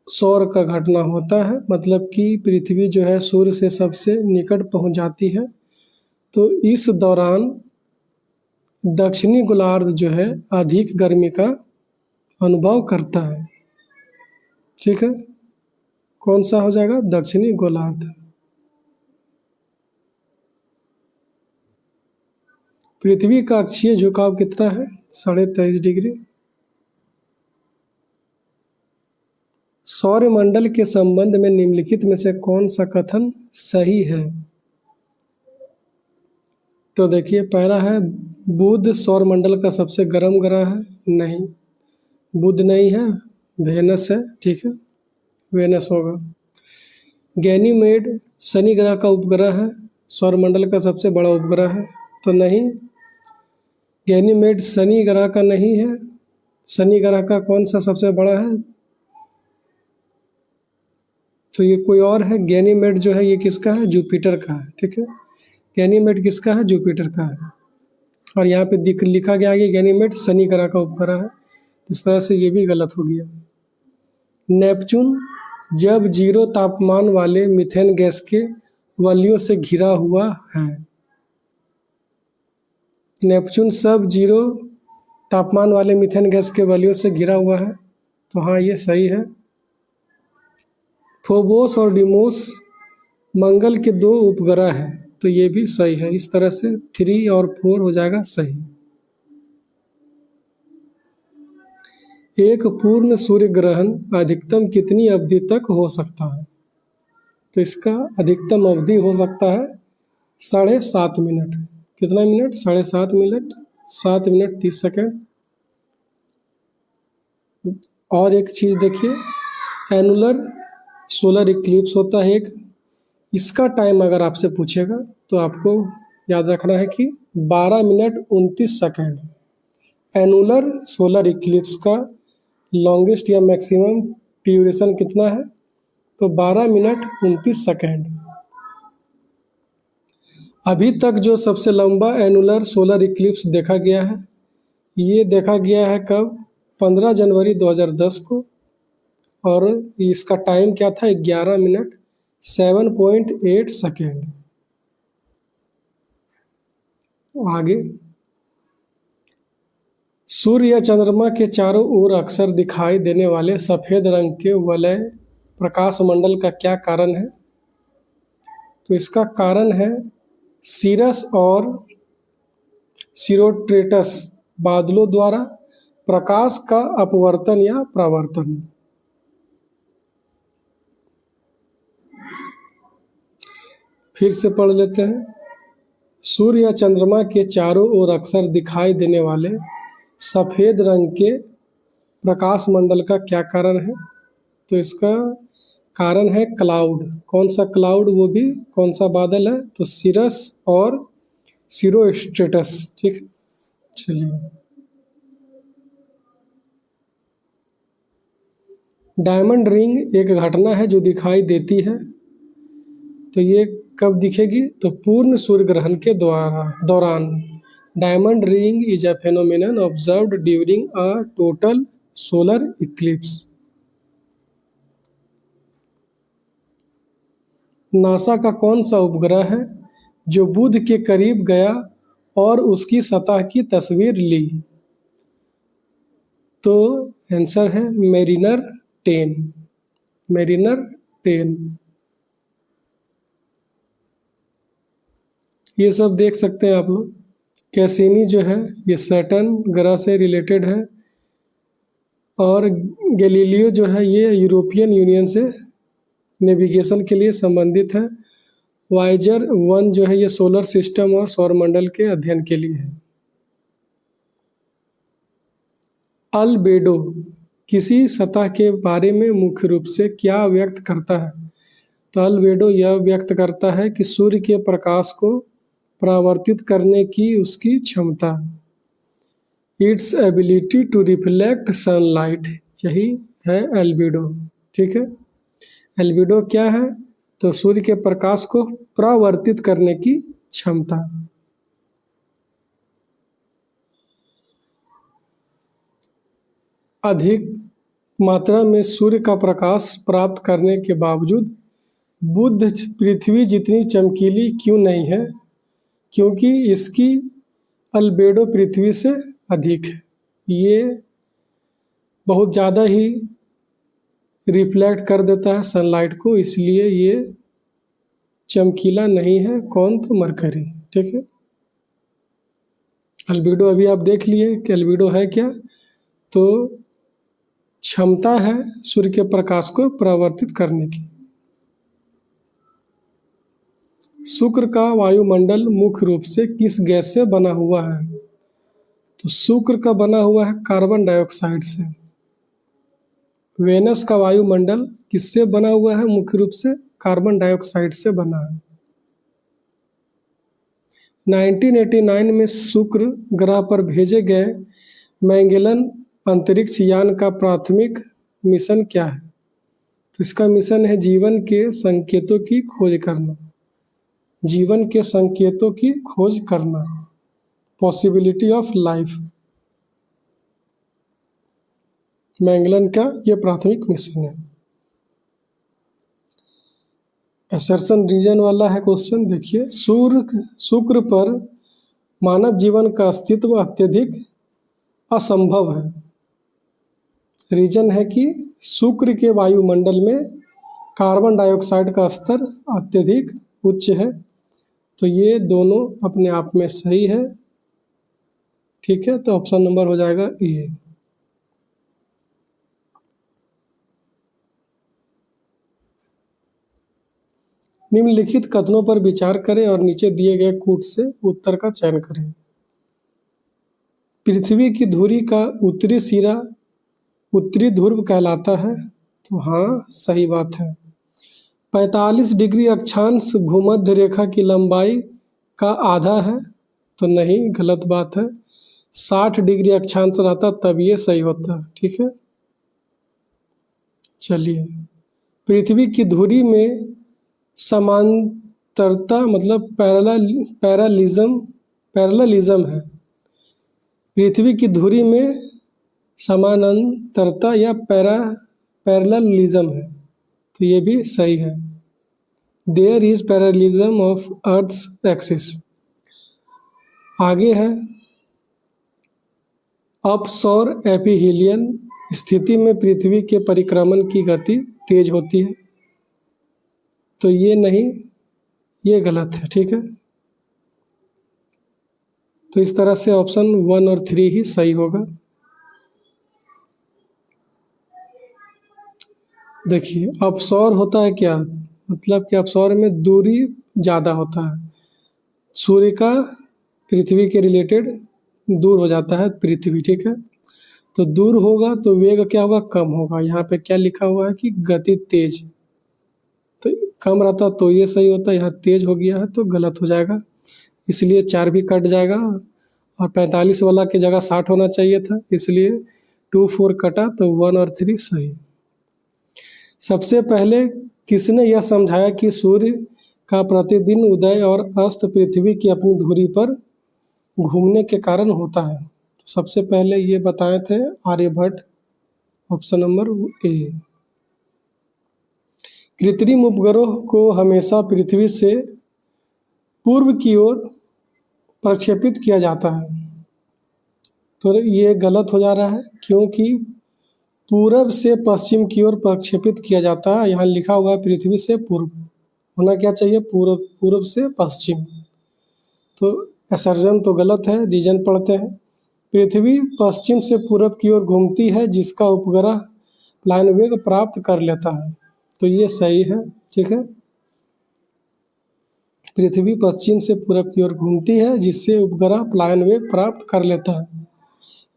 सौर का घटना होता है मतलब कि पृथ्वी जो है सूर्य से सबसे निकट पहुंच जाती है, तो इस दौरान दक्षिणी गोलार्ध जो है अधिक गर्मी का अनुभव करता है। ठीक है, कौन सा हो जाएगा? दक्षिणी गोलार्ध। पृथ्वी का अक्षीय झुकाव कितना है? 23.5 डिग्री। सौरमंडल के संबंध में निम्नलिखित में से कौन सा कथन सही है? तो देखिए पहला है बुध सौरमंडल का सबसे गर्म ग्रह है। नहीं, बुध नहीं है, वेनस है। ठीक है, वेनस होगा। गैनीमेड शनि ग्रह का उपग्रह है, सौरमंडल का सबसे बड़ा उपग्रह है। तो नहीं, गैनीमेड शनि ग्रह का नहीं है। शनि ग्रह का कौन सा सबसे बड़ा है? तो ये कोई और है। गैनीमेड जो है ये किसका है? जुपिटर का है। ठीक है, गैनीमेड किसका है? जुपिटर का है। और यहाँ पे लिखा गया है कि गैनीमेड शनि ग्रह का उपग्रह है। इस तरह से ये भी गलत हो गया। नेपच्यून जब 0 तापमान वाले मीथेन गैस के वलयों से घिरा हुआ है। नेपच्यून सब 0 तापमान वाले मीथेन गैस के वलयों से घिरा हुआ है। तो हाँ, ये सही है। फोबोस और डिमोस मंगल के 2 उपग्रह हैं। तो ये भी सही है। इस तरह से 3 और 4 हो जाएगा सही। एक पूर्ण सूर्य ग्रहण अधिकतम कितनी अवधि तक हो सकता है? तो इसका अधिकतम अवधि हो सकता है 7.5 मिनट। कितना मिनट? 7.5 minute, 7 minute 30 second. और एक चीज़ देखिए, एनुलर सोलर इक्लिप्स होता है एक। इसका टाइम अगर आपसे पूछेगा तो आपको याद रखना है कि 12 minute 29 second. Annular solar Eclipse का लॉन्गेस्ट या मैक्सिमम ड्यूरेशन कितना है? तो 12 मिनट 29 सेकेंड। अभी तक जो सबसे लंबा एनुलर सोलर इक्लिप्स देखा गया है, ये देखा गया है कब? 15 जनवरी 2010 को। और इसका टाइम क्या था? 11 मिनट 7.8 सेकेंड। आगे, सूर्य या चंद्रमा के चारों ओर अक्सर दिखाई देने वाले सफ़ेद रंग के वलय प्रकाश मंडल का क्या कारण है? तो इसका कारण है सीरस और सिरोट्रेटस बादलों द्वारा प्रकाश का अपवर्तन या प्रवर्तन। फिर से पढ़ लेते हैं। सूर्य या चंद्रमा के चारों ओर अक्सर दिखाई देने वाले सफ़ेद रंग के प्रकाश मंडल का क्या कारण है? तो इसका कारण है क्लाउड। कौन सा क्लाउड? वो भी कौन सा बादल है? तो सिरस और सिरोस्ट्रेटस। ठीक है, चलिए। डायमंड रिंग एक घटना है जो दिखाई देती है, तो ये कब दिखेगी? तो पूर्ण सूर्य ग्रहण के दौरान। Diamond ring is a phenomenon observed during a total solar Eclipse. NASA का कौन सा उपग्रह है जो बुध के करीब गया और उसकी सतह की तस्वीर ली? तो आंसर है मेरिनर 10। मेरिनर 10। ये सब देख सकते हैं आप लोग। कैसिनी जो है ये सैटर्न ग्रह से रिलेटेड है, और गैलीलियो जो है ये यूरोपियन यूनियन से नेविगेशन के लिए संबंधित है। वाइजर 1 जो है ये सोलर सिस्टम और सौरमंडल के अध्ययन के लिए है। अल्बेडो किसी सतह के बारे में मुख्य रूप से क्या व्यक्त करता है? तो अल्बेडो यह व्यक्त करता है कि सूर्य के प्रकाश को परावर्तित करने की उसकी क्षमता। Its ability to reflect sunlight, यही है एल्बिडो। ठीक है, एल्बिडो क्या है? तो सूर्य के प्रकाश को परावर्तित करने की क्षमता। अधिक मात्रा में सूर्य का प्रकाश प्राप्त करने के बावजूद बुध पृथ्वी जितनी चमकीली क्यों नहीं है? क्योंकि इसकी अल्बेडो पृथ्वी से अधिक है। ये बहुत ज़्यादा ही रिफ्लेक्ट कर देता है सनलाइट को, इसलिए ये चमकीला नहीं है। कौन? तो मरकरी। ठीक है, अल्बेडो अभी आप देख लिए कि अल्बेडो है क्या? तो क्षमता है सूर्य के प्रकाश को परावर्तित करने की। शुक्र का वायुमंडल मुख्य रूप से किस गैस से बना हुआ है? तो शुक्र का बना हुआ है कार्बन डाइऑक्साइड से। वेनस का वायुमंडल किससे बना हुआ है? मुख्य रूप से कार्बन डाइऑक्साइड से बना है। 1989 में शुक्र ग्रह पर भेजे गए मैगेलन अंतरिक्ष यान का प्राथमिक मिशन क्या है? तो इसका मिशन है जीवन के संकेतों की खोज करना। जीवन के संकेतों की खोज करना, पॉसिबिलिटी ऑफ लाइफ। मैगेलन का यह प्राथमिक मिशन है। असर्शन रीजन वाला है क्वेश्चन। देखिए, शुक्र पर मानव जीवन का अस्तित्व अत्यधिक असंभव है। रीजन है कि शुक्र के वायुमंडल में कार्बन डाइऑक्साइड का स्तर अत्यधिक उच्च है। तो ये दोनों अपने आप में सही है। ठीक है, तो ऑप्शन नंबर हो जाएगा ए। निम्नलिखित कथनों पर विचार करें और नीचे दिए गए कूट से उत्तर का चयन करें। पृथ्वी की धुरी का उत्तरी सिरा उत्तरी ध्रुव कहलाता है। तो हाँ, सही बात है। 45 डिग्री अक्षांश भूमध्य रेखा की लंबाई का आधा है। तो नहीं, गलत बात है। 60 डिग्री अक्षांश रहता तब ये सही होता। ठीक है, चलिए। पृथ्वी की धुरी में समांतरता मतलब पैरेललिज्म है। पृथ्वी की धुरी में समानांतरता या पैरेललिज्म है, तो ये भी सही है। There is parallelism of earth's axis. आगे है, अपसौर एपिहीलियन स्थिति में पृथ्वी के परिक्रमण की गति तेज होती है। तो ये नहीं, ये गलत है। ठीक है, तो इस तरह से ऑप्शन 1 और 3 ही सही होगा। देखिए, अपसौर होता है क्या? मतलब कि अब सौर में दूरी ज़्यादा होता है, सूर्य का पृथ्वी के रिलेटेड दूर हो जाता है पृथ्वी, ठीक है। तो दूर होगा तो वेग क्या होगा, कम होगा। यहाँ पे क्या लिखा हुआ है कि गति तेज, तो कम रहता तो ये सही होता, यहाँ तेज हो गया है तो गलत हो जाएगा, इसलिए 4 भी कट जाएगा और 45 वाला की जगह 60 होना चाहिए था, इसलिए 2 4 कटा तो 1 और 3 सही। सबसे पहले किसने यह समझाया कि सूर्य का प्रतिदिन उदय और अस्त पृथ्वी की अपनी धुरी पर घूमने के कारण होता है? तो सबसे पहले ये बताए थे आर्यभट्ट, ऑप्शन नंबर ए। कृत्रिम उपग्रह को हमेशा पृथ्वी से पूर्व की ओर प्रक्षेपित किया जाता है, तो ये गलत हो जा रहा है क्योंकि पूरब से पश्चिम की ओर प्रक्षेपित किया जाता है। यहाँ लिखा हुआ है पृथ्वी से पूर्व, होना क्या चाहिए, पूर्व, पूर्व से पश्चिम। तो असर्जन तो गलत है, रीजन पढ़ते हैं। पृथ्वी पश्चिम से पूरब की ओर घूमती है जिसका उपग्रह प्लायन वेग प्राप्त कर लेता है, तो ये सही है, ठीक है। पृथ्वी पश्चिम से पूरब की ओर घूमती है जिससे उपग्रह प्लायन वेग प्राप्त कर लेता है,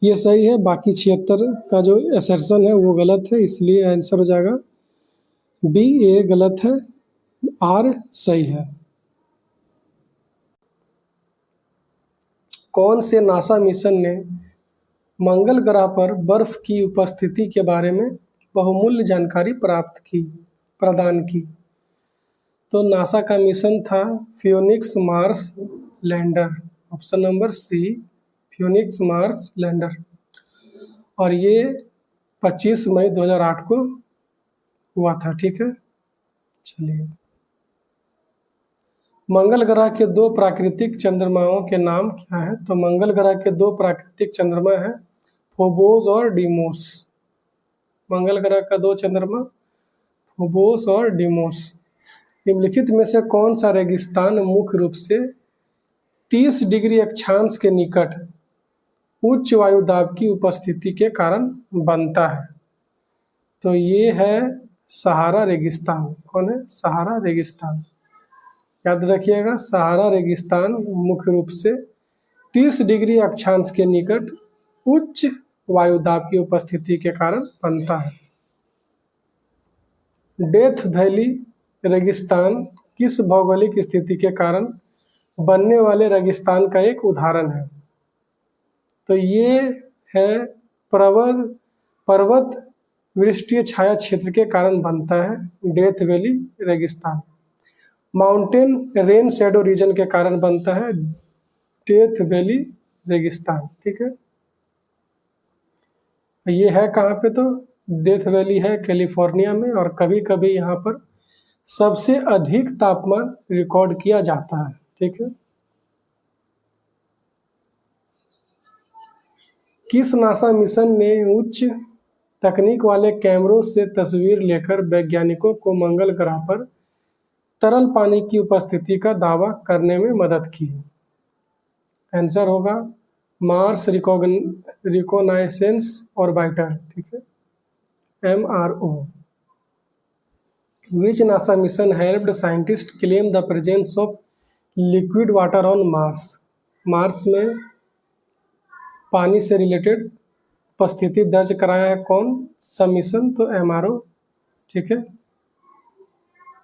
ये सही है। बाकी 76 का जो असर्शन है वो गलत है, इसलिए आंसर हो जाएगा डी, ए गलत है, आर सही है। कौन से नासा मिशन ने मंगल ग्रह पर बर्फ की उपस्थिति के बारे में बहुमूल्य जानकारी प्रदान की? तो नासा का मिशन था Phoenix Mars lander, option number C, Phoenix Mars lander, और ये 25 मई 2008 को हुआ था, ठीक है। चलिए, मंगल ग्रह के 2 प्राकृतिक चंद्रमाओं के नाम क्या है? तो मंगल ग्रह के 2 प्राकृतिक चंद्रमा हैं, फोबोस और डीमोस। मंगल ग्रह का 2 चंद्रमा फोबोस और डीमोस। निम्नलिखित में से कौन सा रेगिस्तान मुख्य रूप से 30 डिग्री अक्षांश के निकट उच्च वायुदाब की उपस्थिति के कारण बनता है? तो ये है सहारा रेगिस्तान। कौन है? सहारा रेगिस्तान। याद रखिएगा, सहारा रेगिस्तान मुख्य रूप से 30 डिग्री अक्षांश के निकट उच्च वायुदाब की उपस्थिति के कारण बनता है। डेथ वैली रेगिस्तान किस भौगोलिक स्थिति के कारण बनने वाले रेगिस्तान का एक उदाहरण है? तो ये है पर्वत वृष्टीय छाया क्षेत्र के कारण बनता है डेथ वैली रेगिस्तान। माउंटेन रेन शैडो रीजन के कारण बनता है डेथ वैली रेगिस्तान, ठीक है। ये है कहाँ पे? तो डेथ वैली है कैलिफोर्निया में, और कभी कभी यहाँ पर सबसे अधिक तापमान रिकॉर्ड किया जाता है, ठीक है। किस नासा मिशन ने उच्च तकनीक वाले कैमरों से तस्वीर लेकर वैज्ञानिकों को मंगल ग्रह पर तरल पानी की उपस्थिति का दावा करने में मदद की? आंसर होगा मार्स रिकोनाइसेंस ऑर्बिटर, ठीक है, MRO। Which NASA mission helped scientists claim the presence of liquid water on Mars? Mars में पानी से रिलेटेड उपस्थिति दर्ज कराया है कौन सा मिशन? तो MRO, ठीक है।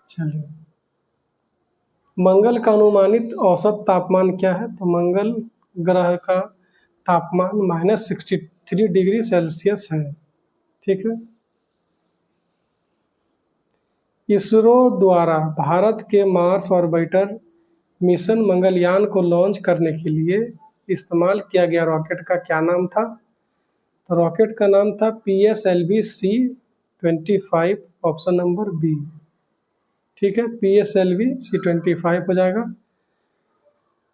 चलिए, मंगल का अनुमानित औसत तापमान क्या है? तो मंगल ग्रह का तापमान -63 डिग्री सेल्सियस है, ठीक है। इसरो द्वारा भारत के मार्स ऑर्बिटर मिशन मंगलयान को लॉन्च करने के लिए इस्तेमाल किया गया रॉकेट का क्या नाम था? तो रॉकेट का नाम था PSLV-C25, ऑप्शन नंबर बी, ठीक है। PSLV-C25 हो जाएगा।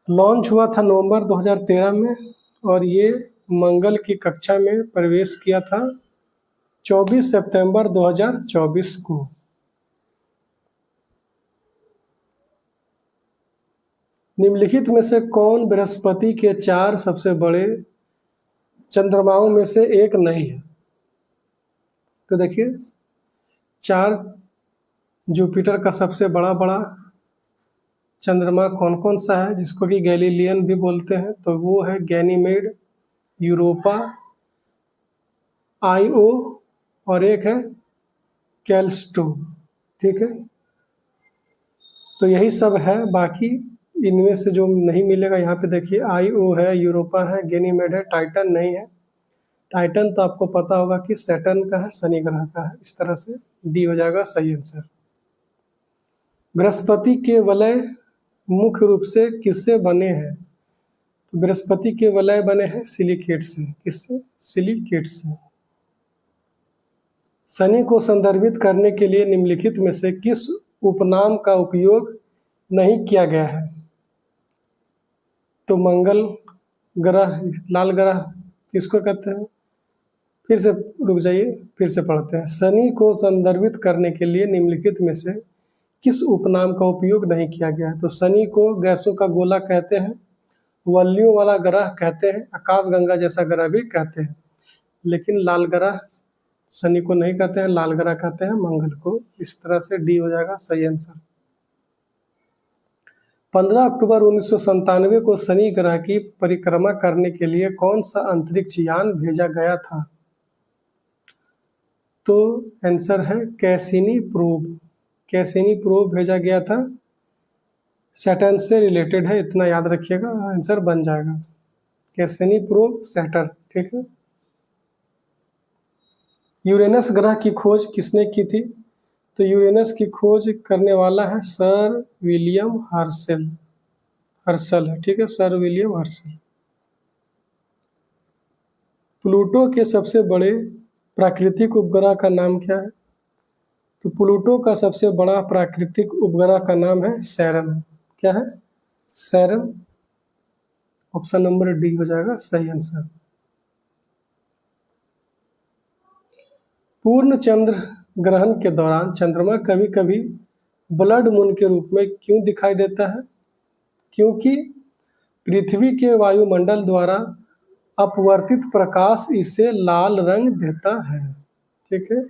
लॉन्च हुआ था नवंबर 2013 में, और ये मंगल की कक्षा में प्रवेश किया था 24 सितंबर 2024 को। निम्नलिखित में से कौन बृहस्पति के 4 सबसे बड़े चंद्रमाओं में से एक नहीं है? तो देखिए, 4 जुपिटर का सबसे बड़ा बड़ा चंद्रमा कौन कौन सा है, जिसको कि गैलीलियन भी बोलते हैं? तो वो है गैनीमेड, यूरोपा, आईओ और एक है कैल्स्टो। ठीक है, तो यही सब है। बाकी इनमें से जो नहीं मिलेगा, यहाँ पे देखिए आईओ है, यूरोपा है, गैनीमेड है, टाइटन नहीं है। टाइटन तो आपको पता होगा कि सैटर्न का है, शनि ग्रह का है। इस तरह से डी हो जाएगा सही आंसर। बृहस्पति के वलय मुख्य रूप से किससे बने हैं? तो बृहस्पति के वलय बने हैं सिलिकेट से। किससे? सिलिकेट से। शनि को संदर्भित करने के लिए निम्नलिखित में से किस उपनाम का उपयोग नहीं किया गया है? तो मंगल ग्रह, लाल ग्रह किसको कहते हैं? फिर से रुक जाइए, फिर से पढ़ते हैं। शनि को संदर्भित करने के लिए निम्नलिखित में से किस उपनाम का उपयोग नहीं किया गया है? तो शनि को गैसों का गोला कहते हैं, वल्लियों वाला ग्रह कहते हैं, आकाशगंगा जैसा ग्रह भी कहते हैं, लेकिन लाल ग्रह शनि को नहीं कहते हैं, लाल ग्रह कहते हैं मंगल को। इस तरह से डी हो जाएगा सही आंसर। 15 अक्टूबर 1997 को शनि ग्रह की परिक्रमा करने के लिए कौन सा अंतरिक्ष यान भेजा गया था? तो आंसर है कैसिनी प्रोब। कैसिनी प्रोब भेजा गया था। सैटर्न से रिलेटेड है, इतना याद रखिएगा, आंसर बन जाएगा कैसिनी प्रोब सैटर्न। ठीक है। यूरेनस ग्रह की खोज किसने की थी? तो यूरेनस की खोज करने वाला है सर विलियम हर्शल। हर्शल है, ठीक है, सर विलियम हर्शल। प्लूटो के सबसे बड़े प्राकृतिक उपग्रह का नाम क्या है? तो प्लूटो का सबसे बड़ा प्राकृतिक उपग्रह का नाम है सैरन। क्या है? सैरन। ऑप्शन नंबर डी हो जाएगा सही आंसर। पूर्ण चंद्र ग्रहण के दौरान चंद्रमा कभी कभी ब्लड मून के रूप में क्यों दिखाई देता है? क्योंकि पृथ्वी के वायुमंडल द्वारा अपवर्तित प्रकाश इसे लाल रंग देता है। ठीक है,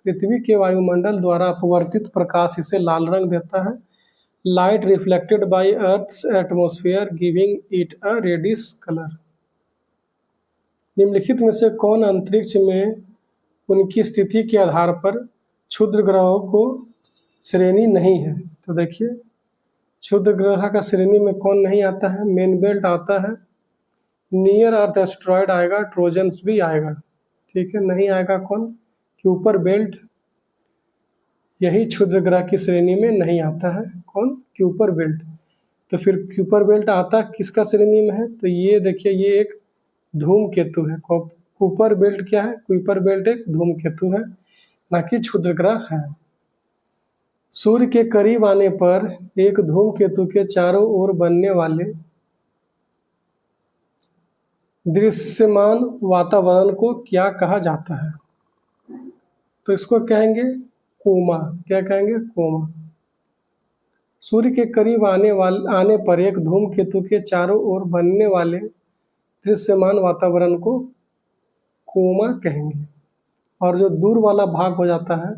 पृथ्वी के वायुमंडल द्वारा अपवर्तित प्रकाश इसे लाल रंग देता है। Light reflected by earth's atmosphere giving it a reddish colour. निम्नलिखित में से कौन अंतरिक्ष में उनकी स्थिति के आधार पर क्षुद्र ग्रहों को श्रेणी नहीं है? तो देखिए, क्षुद्र ग्रह का श्रेणी में कौन नहीं आता है? मेन बेल्ट आता है, नियर अर्थ एस्ट्रॉयड आएगा, ट्रोजन्स भी आएगा। ठीक है, नहीं आएगा कौन? Kuiper belt. यही क्षुद्र ग्रह की श्रेणी में नहीं आता है। कौन? Kuiper belt. तो फिर क्यूपर बेल्ट आता किसका श्रेणी में है? तो ये देखिए, ये एक धूमकेतु है। कुपर बेल्ट क्या है? कुपर बेल्ट एक धूमकेतु है, ना कि क्षुद्र ग्रह है। सूर्य के करीब आने पर एक धूमकेतु के चारों ओर बनने वाले दृश्यमान वातावरण को क्या कहा जाता है? तो इसको कहेंगे कोमा। क्या कहेंगे? कोमा। सूर्य के करीब आने पर एक धूमकेतु के चारों ओर बनने वाले दृश्यमान वातावरण को कोमा कहेंगे। और जो दूर वाला भाग हो जाता है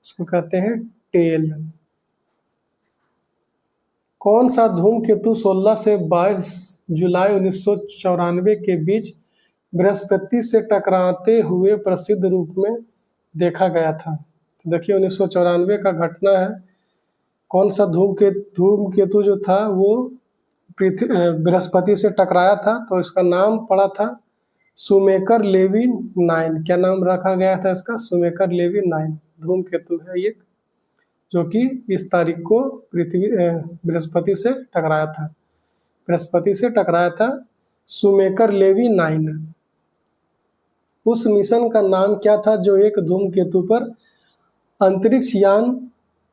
उसको कहते हैं टेल। कौन सा धूमकेतु 16 से 22 जुलाई 1994 के बीच बृहस्पति से टकराते हुए प्रसिद्ध रूप में देखा गया था? तो देखिए, 1994 का घटना है। कौन सा धूमकेतु जो था वो बृहस्पति से टकराया था, तो इसका नाम पड़ा था शुमेकर लेवी 9। क्या नाम रखा गया था इसका? शुमेकर लेवी 9 धूमकेतु है ये, जो कि इस तारीख को बृहस्पति से टकराया था। बृहस्पति से टकराया था शुमेकर लेवी 9। उस मिशन का नाम क्या था जो एक धूमकेतु पर अंतरिक्ष यान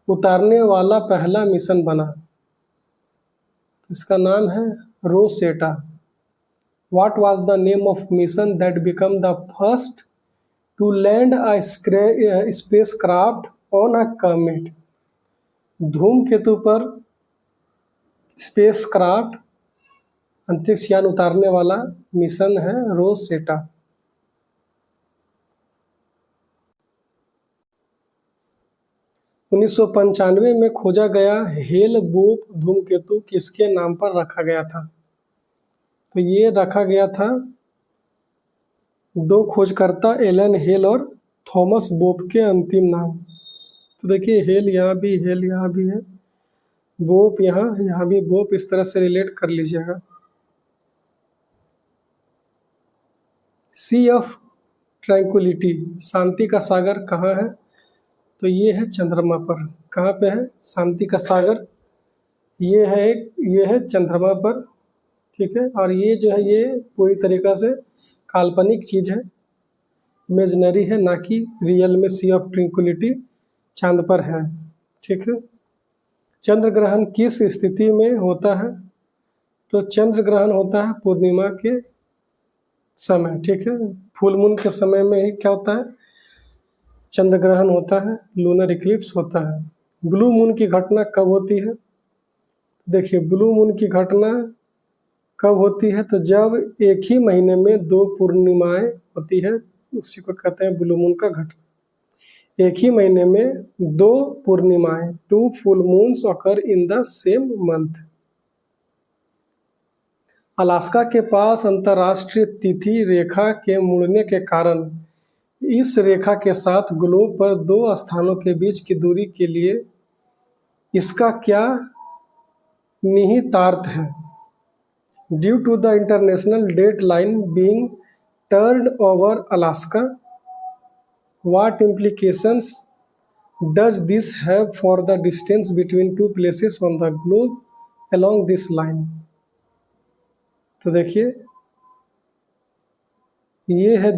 उतारने वाला पहला मिशन बना? इसका नाम है Rosetta. What was the name of mission that became the first to land a spacecraft on a comet? धूमकेतु पर स्पेसक्राफ्ट अंतरिक्ष यान उतारने वाला मिशन है रोसेटा। 1995 में खोजा गया हेल बोप धूमकेतु किसके नाम पर रखा गया था? तो ये रखा गया था दो खोजकर्ता एलन हेल और थॉमस बोप के अंतिम नाम। तो देखिए हेल यहाँ भी है, बोप यहाँ भी बोप, इस तरह से रिलेट कर लीजिएगा। सी ऑफ ट्रैंक्विलिटी, शांति का सागर कहाँ है? तो ये है चंद्रमा पर। कहाँ पे है शांति का सागर? ये है चंद्रमा पर, ठीक है। और ये जो है ये पूरी तरीक़ा से काल्पनिक चीज़ है, इमेजिनरी है, ना कि रियल में सी ऑफ ट्रैंक्विलिटी चांद पर है, ठीक है। चंद्र ग्रहण किस स्थिति में होता है? तो चंद्र ग्रहण होता है पूर्णिमा के समय, ठीक है। फुल मून के समय में ही क्या होता है? चंद्र ग्रहण होता है, लूनर इक्लिप्स होता है। ब्लू मून की घटना कब होती है? देखिए ब्लू मून की घटना कब होती है? तो जब एक ही महीने में दो पूर्णिमाएं होती है, उसी को कहते हैं ब्लू मून का घटना। एक ही महीने में दो पूर्णिमाएं, 2 full moons occur in the same month. Alaska के पास अंतर्राष्ट्रीय तिथि रेखा के मुड़ने के कारण इस रेखा के साथ ग्लोब पर दो स्थानों के बीच की दूरी के लिए इसका क्या निहितार्थ है? Due to the international date line being turned over Alaska, what implications does this have for the distance between two places on the globe along this line? तो देखिए ये है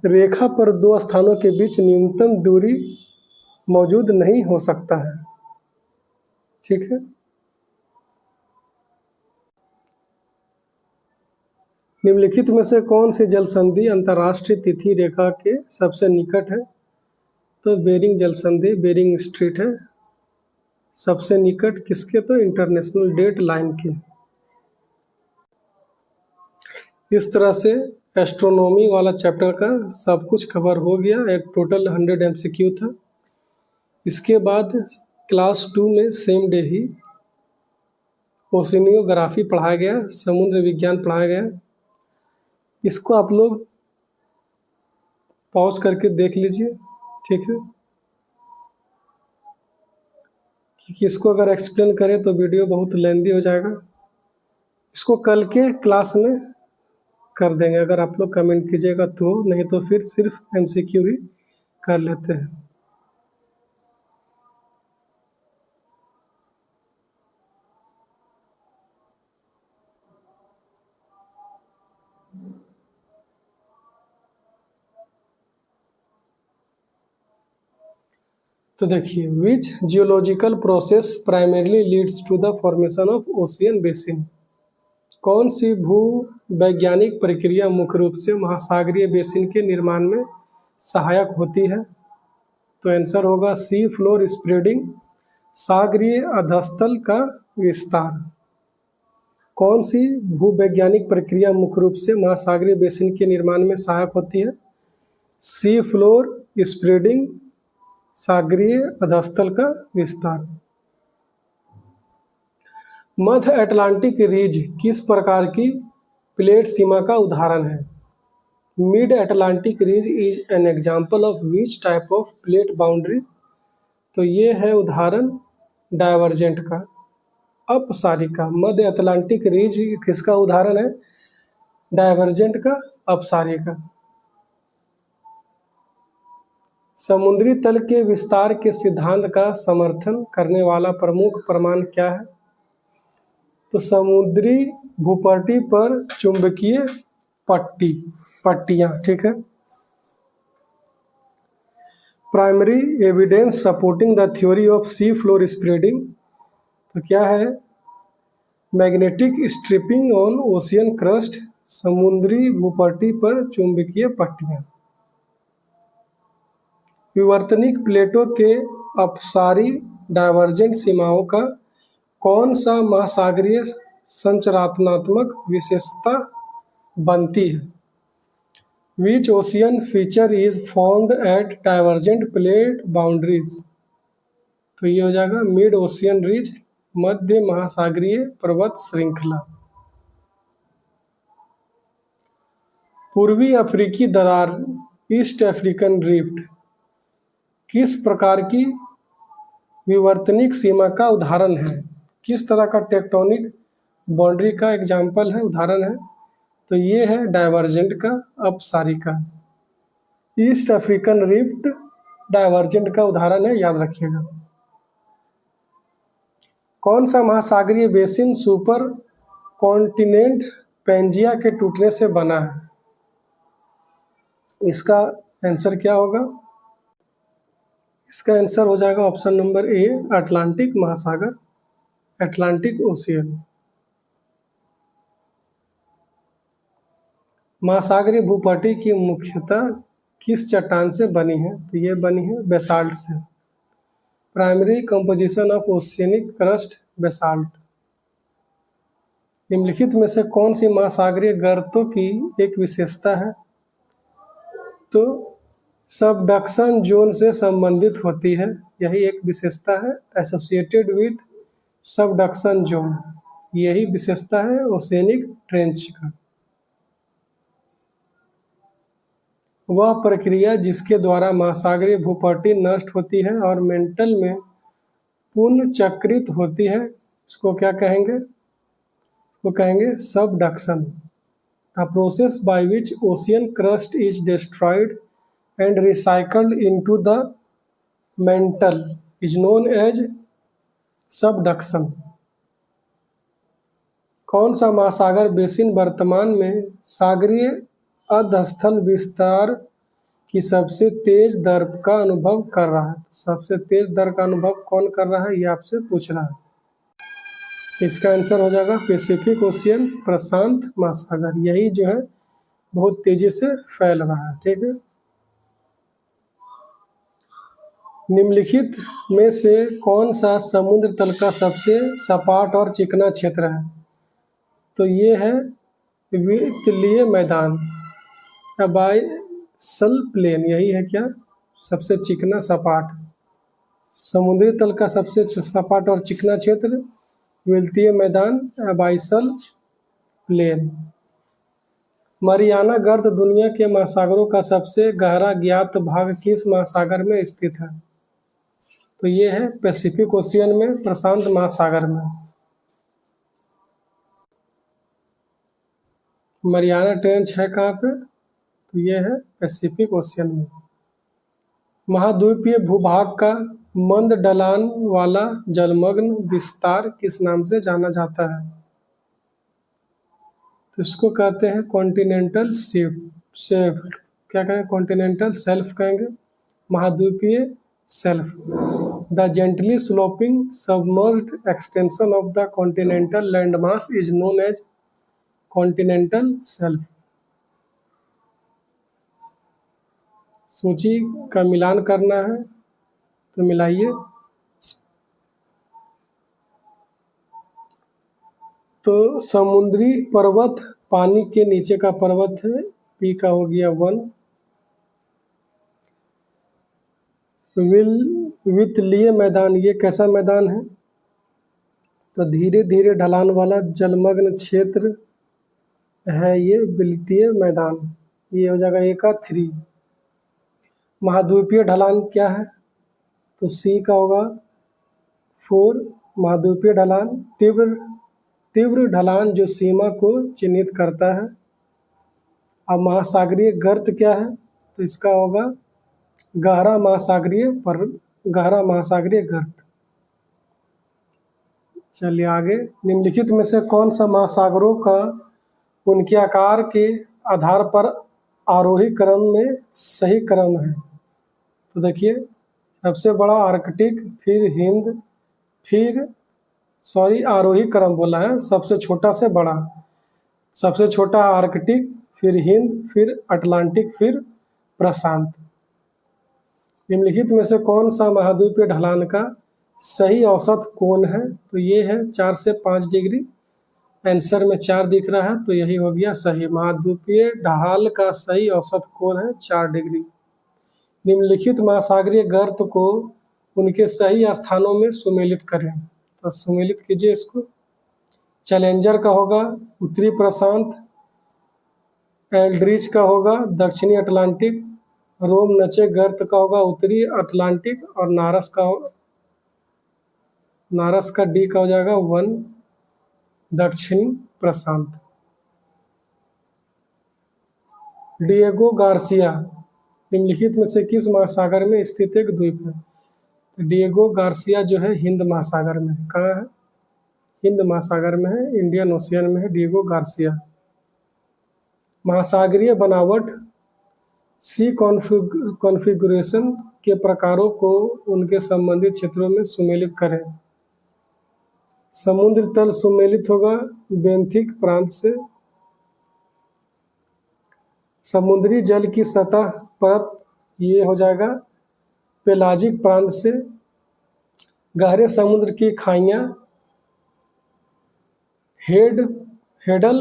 रेखा पर दो स्थानों के बीच न्यूनतम दूरी मौजूद नहीं हो सकता है, ठीक है। निम्नलिखित में से कौन सी जल संधि अंतर्राष्ट्रीय तिथि रेखा के सबसे निकट है? तो बेरिंग जल संधि, बेरिंग स्ट्रीट है सबसे निकट किसके? तो इंटरनेशनल डेट लाइन के। इस तरह से एस्ट्रोनॉमी वाला चैप्टर का सब कुछ कवर हो गया। एक टोटल 100 MCQ था। इसके बाद क्लास 2 में सेम डे ही ओशिनियोग्राफी पढ़ाया गया, समुद्र विज्ञान पढ़ाया गया। इसको आप लोग पॉज करके देख लीजिए, ठीक है, क्योंकि इसको अगर एक्सप्लेन करें तो वीडियो बहुत लेंदी हो जाएगा। इसको कल के क्लास में कर देंगे अगर आप लोग कमेंट कीजिएगा तो, नहीं तो फिर सिर्फ MCQ ही कर लेते हैं। तो देखिए which geological process primarily leads to the formation of ocean basin, कौन सी भू वैज्ञानिक प्रक्रिया मुख्य रूप से महासागरीय बेसिन के निर्माण में सहायक होती है? तो आंसर होगा सी फ्लोर स्प्रेडिंग, सागरीय अधस्तल का विस्तार। कौन सी भूवैज्ञानिक प्रक्रिया मुख्य रूप से महासागरीय बेसिन के निर्माण में सहायक होती है? सी फ्लोर स्प्रेडिंग, सागरीय अधस्तल का विस्तार। मध्य अटलांटिक रीज किस प्रकार की प्लेट सीमा का उदाहरण है? Mid Atlantic ridge is an example of which type of plate boundary? तो ये है उदाहरण डायवर्जेंट का, अपसारिका। मध्य अटलांटिक रीज किसका उदाहरण है? डायवर्जेंट का, अपसारिका। समुद्री तल के विस्तार के सिद्धांत का समर्थन करने वाला प्रमुख प्रमाण क्या है? तो समुद्री भूपट्टी पर चुंबकीय पट्टियां, ठीक है। Primary evidence supporting the theory of sea floor spreading, तो क्या है? Magnetic striping on ocean crust, समुद्री भूपट्टी पर चुंबकीय पट्टियां। विवर्तनिक प्लेटों के अपसारी डायवर्जेंट सीमाओं का कौन सा महासागरीय संरचनात्मक विशेषता बनती है? Which ocean feature is found at divergent plate boundaries? तो ये हो जाएगा मिड ओशियन रिज, मध्य महासागरीय पर्वत श्रृंखला। पूर्वी अफ्रीकी दरार, ईस्ट अफ्रीकन रिफ्ट, किस प्रकार की विवर्तनिक सीमा का उदाहरण है? किस तरह का टेक्टोनिक बाउंड्री का एग्जाम्पल है, उदाहरण है? तो ये है डाइवर्जेंट का, अपसारी का। ईस्ट अफ्रीकन रिफ्ट डाइवर्जेंट का उदाहरण है, याद रखिएगा। कौन सा महासागरीय बेसिन सुपर कॉन्टिनेंट पेंजिया के टूटने से बना है? इसका आंसर क्या होगा? इसका आंसर हो जाएगा ऑप्शन नंबर ए, अटलांटिक महासागर, अटलांटिक ओशियन। महासागरीय भूपट्टी की मुख्यतः किस चट्टान से बनी है? तो ये बनी है बेसाल्ट से। Primary composition of oceanic crust, basalt. निम्नलिखित में से कौन सी महासागरीय गर्तों की एक विशेषता है? तो सबडक्शन जोन से संबंधित होती है, यही एक विशेषता है, एसोसिएटेड विथ सबडक्शन जोन, यही विशेषता है ओशियनिक ट्रेंच का। वह प्रक्रिया जिसके द्वारा महासागरीय भूपट्टी नष्ट होती है और मेंटल में पुनर्चक्रित होती है, इसको क्या कहेंगे? वो कहेंगे subduction. The process by which ocean crust is destroyed and recycled into the mantle is known as subduction. कौन सा महासागर बेसिन वर्तमान में सागरीय अधस्थल विस्तार की सबसे तेज दर का अनुभव कर रहा है? सबसे तेज दर का अनुभव कौन कर रहा है, ये आपसे पूछ रहा है। इसका आंसर हो जाएगा पैसिफिक ओशियन, प्रशांत महासागर, यही जो है बहुत तेजी से फैल रहा है। ठीक है। निम्नलिखित में से कौन सा समुद्र तल का सबसे सपाट और चिकना क्षेत्र है? तो ये है वितलीय मैदान, अबाइसल प्लेन, यही है क्या? सबसे चिकना सपाट समुद्री तल का सबसे सपाट और चिकना क्षेत्र वितलीय मैदान, अबाइसल प्लेन। मरियाना गर्त दुनिया के महासागरों का सबसे गहरा ज्ञात भाग किस महासागर में स्थित है? तो ये है पैसिफिक ओशियन में, प्रशांत महासागर में। मरियाना ट्रेंच है कहाँ पे? तो ये है पैसिफिक ओशियन में। महाद्वीपीय भूभाग का मंद ढलान वाला जलमग्न विस्तार किस नाम से जाना जाता है? तो इसको कहते हैं कॉन्टिनेंटल शेल्फ। क्या कहेंगे? कॉन्टिनेंटल शेल्फ कहेंगे, महाद्वीपीय shelf. The gently sloping submerged extension of the continental landmass is known as continental shelf. सूची का मिलान करना है तो मिलाइए। तो समुद्री पर्वत पानी के नीचे का पर्वत है, पी का हो गया 1। वितलीय मैदान, ये कैसा मैदान है? तो धीरे धीरे ढलान वाला जलमग्न क्षेत्र है ये वितलीय मैदान, ये हो जाएगा ए का 3। महाद्वीपीय ढलान क्या है? तो सी का होगा 4। महाद्वीपीय ढलान तीव्र ढलान जो सीमा को चिन्हित करता है। अब महासागरीय गर्त क्या है? तो इसका होगा गहरा महासागरीय गर्त। चलिए आगे। निम्नलिखित में से कौन सा महासागरों का उनके आकार के आधार पर आरोही क्रम में सही क्रम है? तो देखिए, सबसे बड़ा आर्कटिक, फिर हिंद, आरोही क्रम बोला है, सबसे छोटा से बड़ा। सबसे छोटा आर्कटिक, फिर हिंद, फिर अटलांटिक, फिर प्रशांत। निम्नलिखित में से कौन सा महाद्वीपीय ढलान का सही औसत कोण है? तो ये है 4 से 5 डिग्री। आंसर में 4 दिख रहा है, तो यही हो गया सही। महाद्वीपीय ढाल का सही औसत कोण है 4 डिग्री। निम्नलिखित महासागरीय गर्त को उनके सही स्थानों में सुमेलित करें। तो सुमेलित कीजिए इसको। चैलेंजर का होगा उत्तरी प्रशांत, एल्ड्रिच का होगा दक्षिणी अटलांटिक, रोम नचे गर्त का होगा उत्तरी अटलांटिक, और नारस का डी का हो जाएगा 1 दक्षिणी प्रशांत। डिएगो गार्सिया निम्नलिखित में से किस महासागर में स्थित एक द्वीप है? तो डिएगो गार्सिया जो है हिंद महासागर में है। कहाँ है? हिंद महासागर में है, इंडियन ओशियन में है डिएगो गार्सिया। महासागरीय बनावट सी कॉन्फ़िगरेशन के प्रकारों को उनके संबंधित क्षेत्रों में सुमेलित करें। समुद्र तल सुमेलित होगा बेंथिक प्रांत से। समुद्री जल की सतह परत ये हो जाएगा पेलाजिक प्रांत से। गहरे समुद्र की खाइयाँ हेडल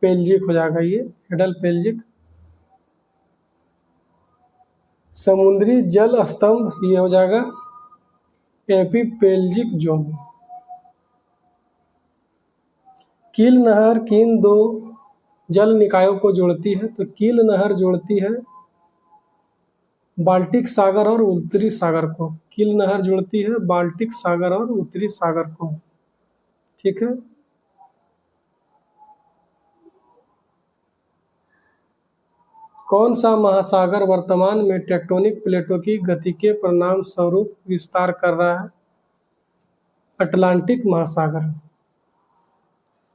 पेल्जिक हो जाएगा, ये हेडल पेल्जिक। समुद्री जल स्तंभ ये हो जाएगा एपीपेल्जिक जोन। कील नहर किन दो जल निकायों को जोड़ती है? तो कील नहर जोड़ती है बाल्टिक सागर और उत्तरी सागर को। कील नहर जोड़ती है बाल्टिक सागर और उत्तरी सागर को। ठीक है। कौन सा महासागर वर्तमान में टेक्टोनिक प्लेटों की गति के परिणाम स्वरूप विस्तार कर रहा है? अटलांटिक महासागर।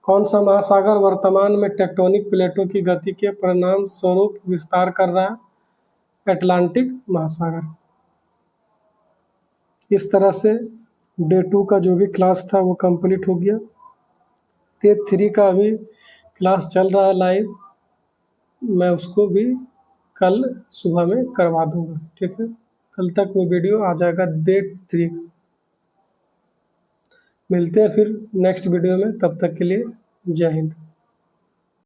कौन सा महासागर वर्तमान में टेक्टोनिक प्लेटों की गति के परिणाम स्वरूप विस्तार कर रहा है? अटलांटिक महासागर। इस तरह से डे 2 का जो भी क्लास था वो कंप्लीट हो गया। डे 3 का अभी क्लास चल रहा है लाइव, मैं उसको भी कल सुबह में करवा दूंगा। ठीक है, कल तक वो वीडियो आ जाएगा डे 3 का। मिलते हैं फिर नेक्स्ट वीडियो में, तब तक के लिए जय हिंद।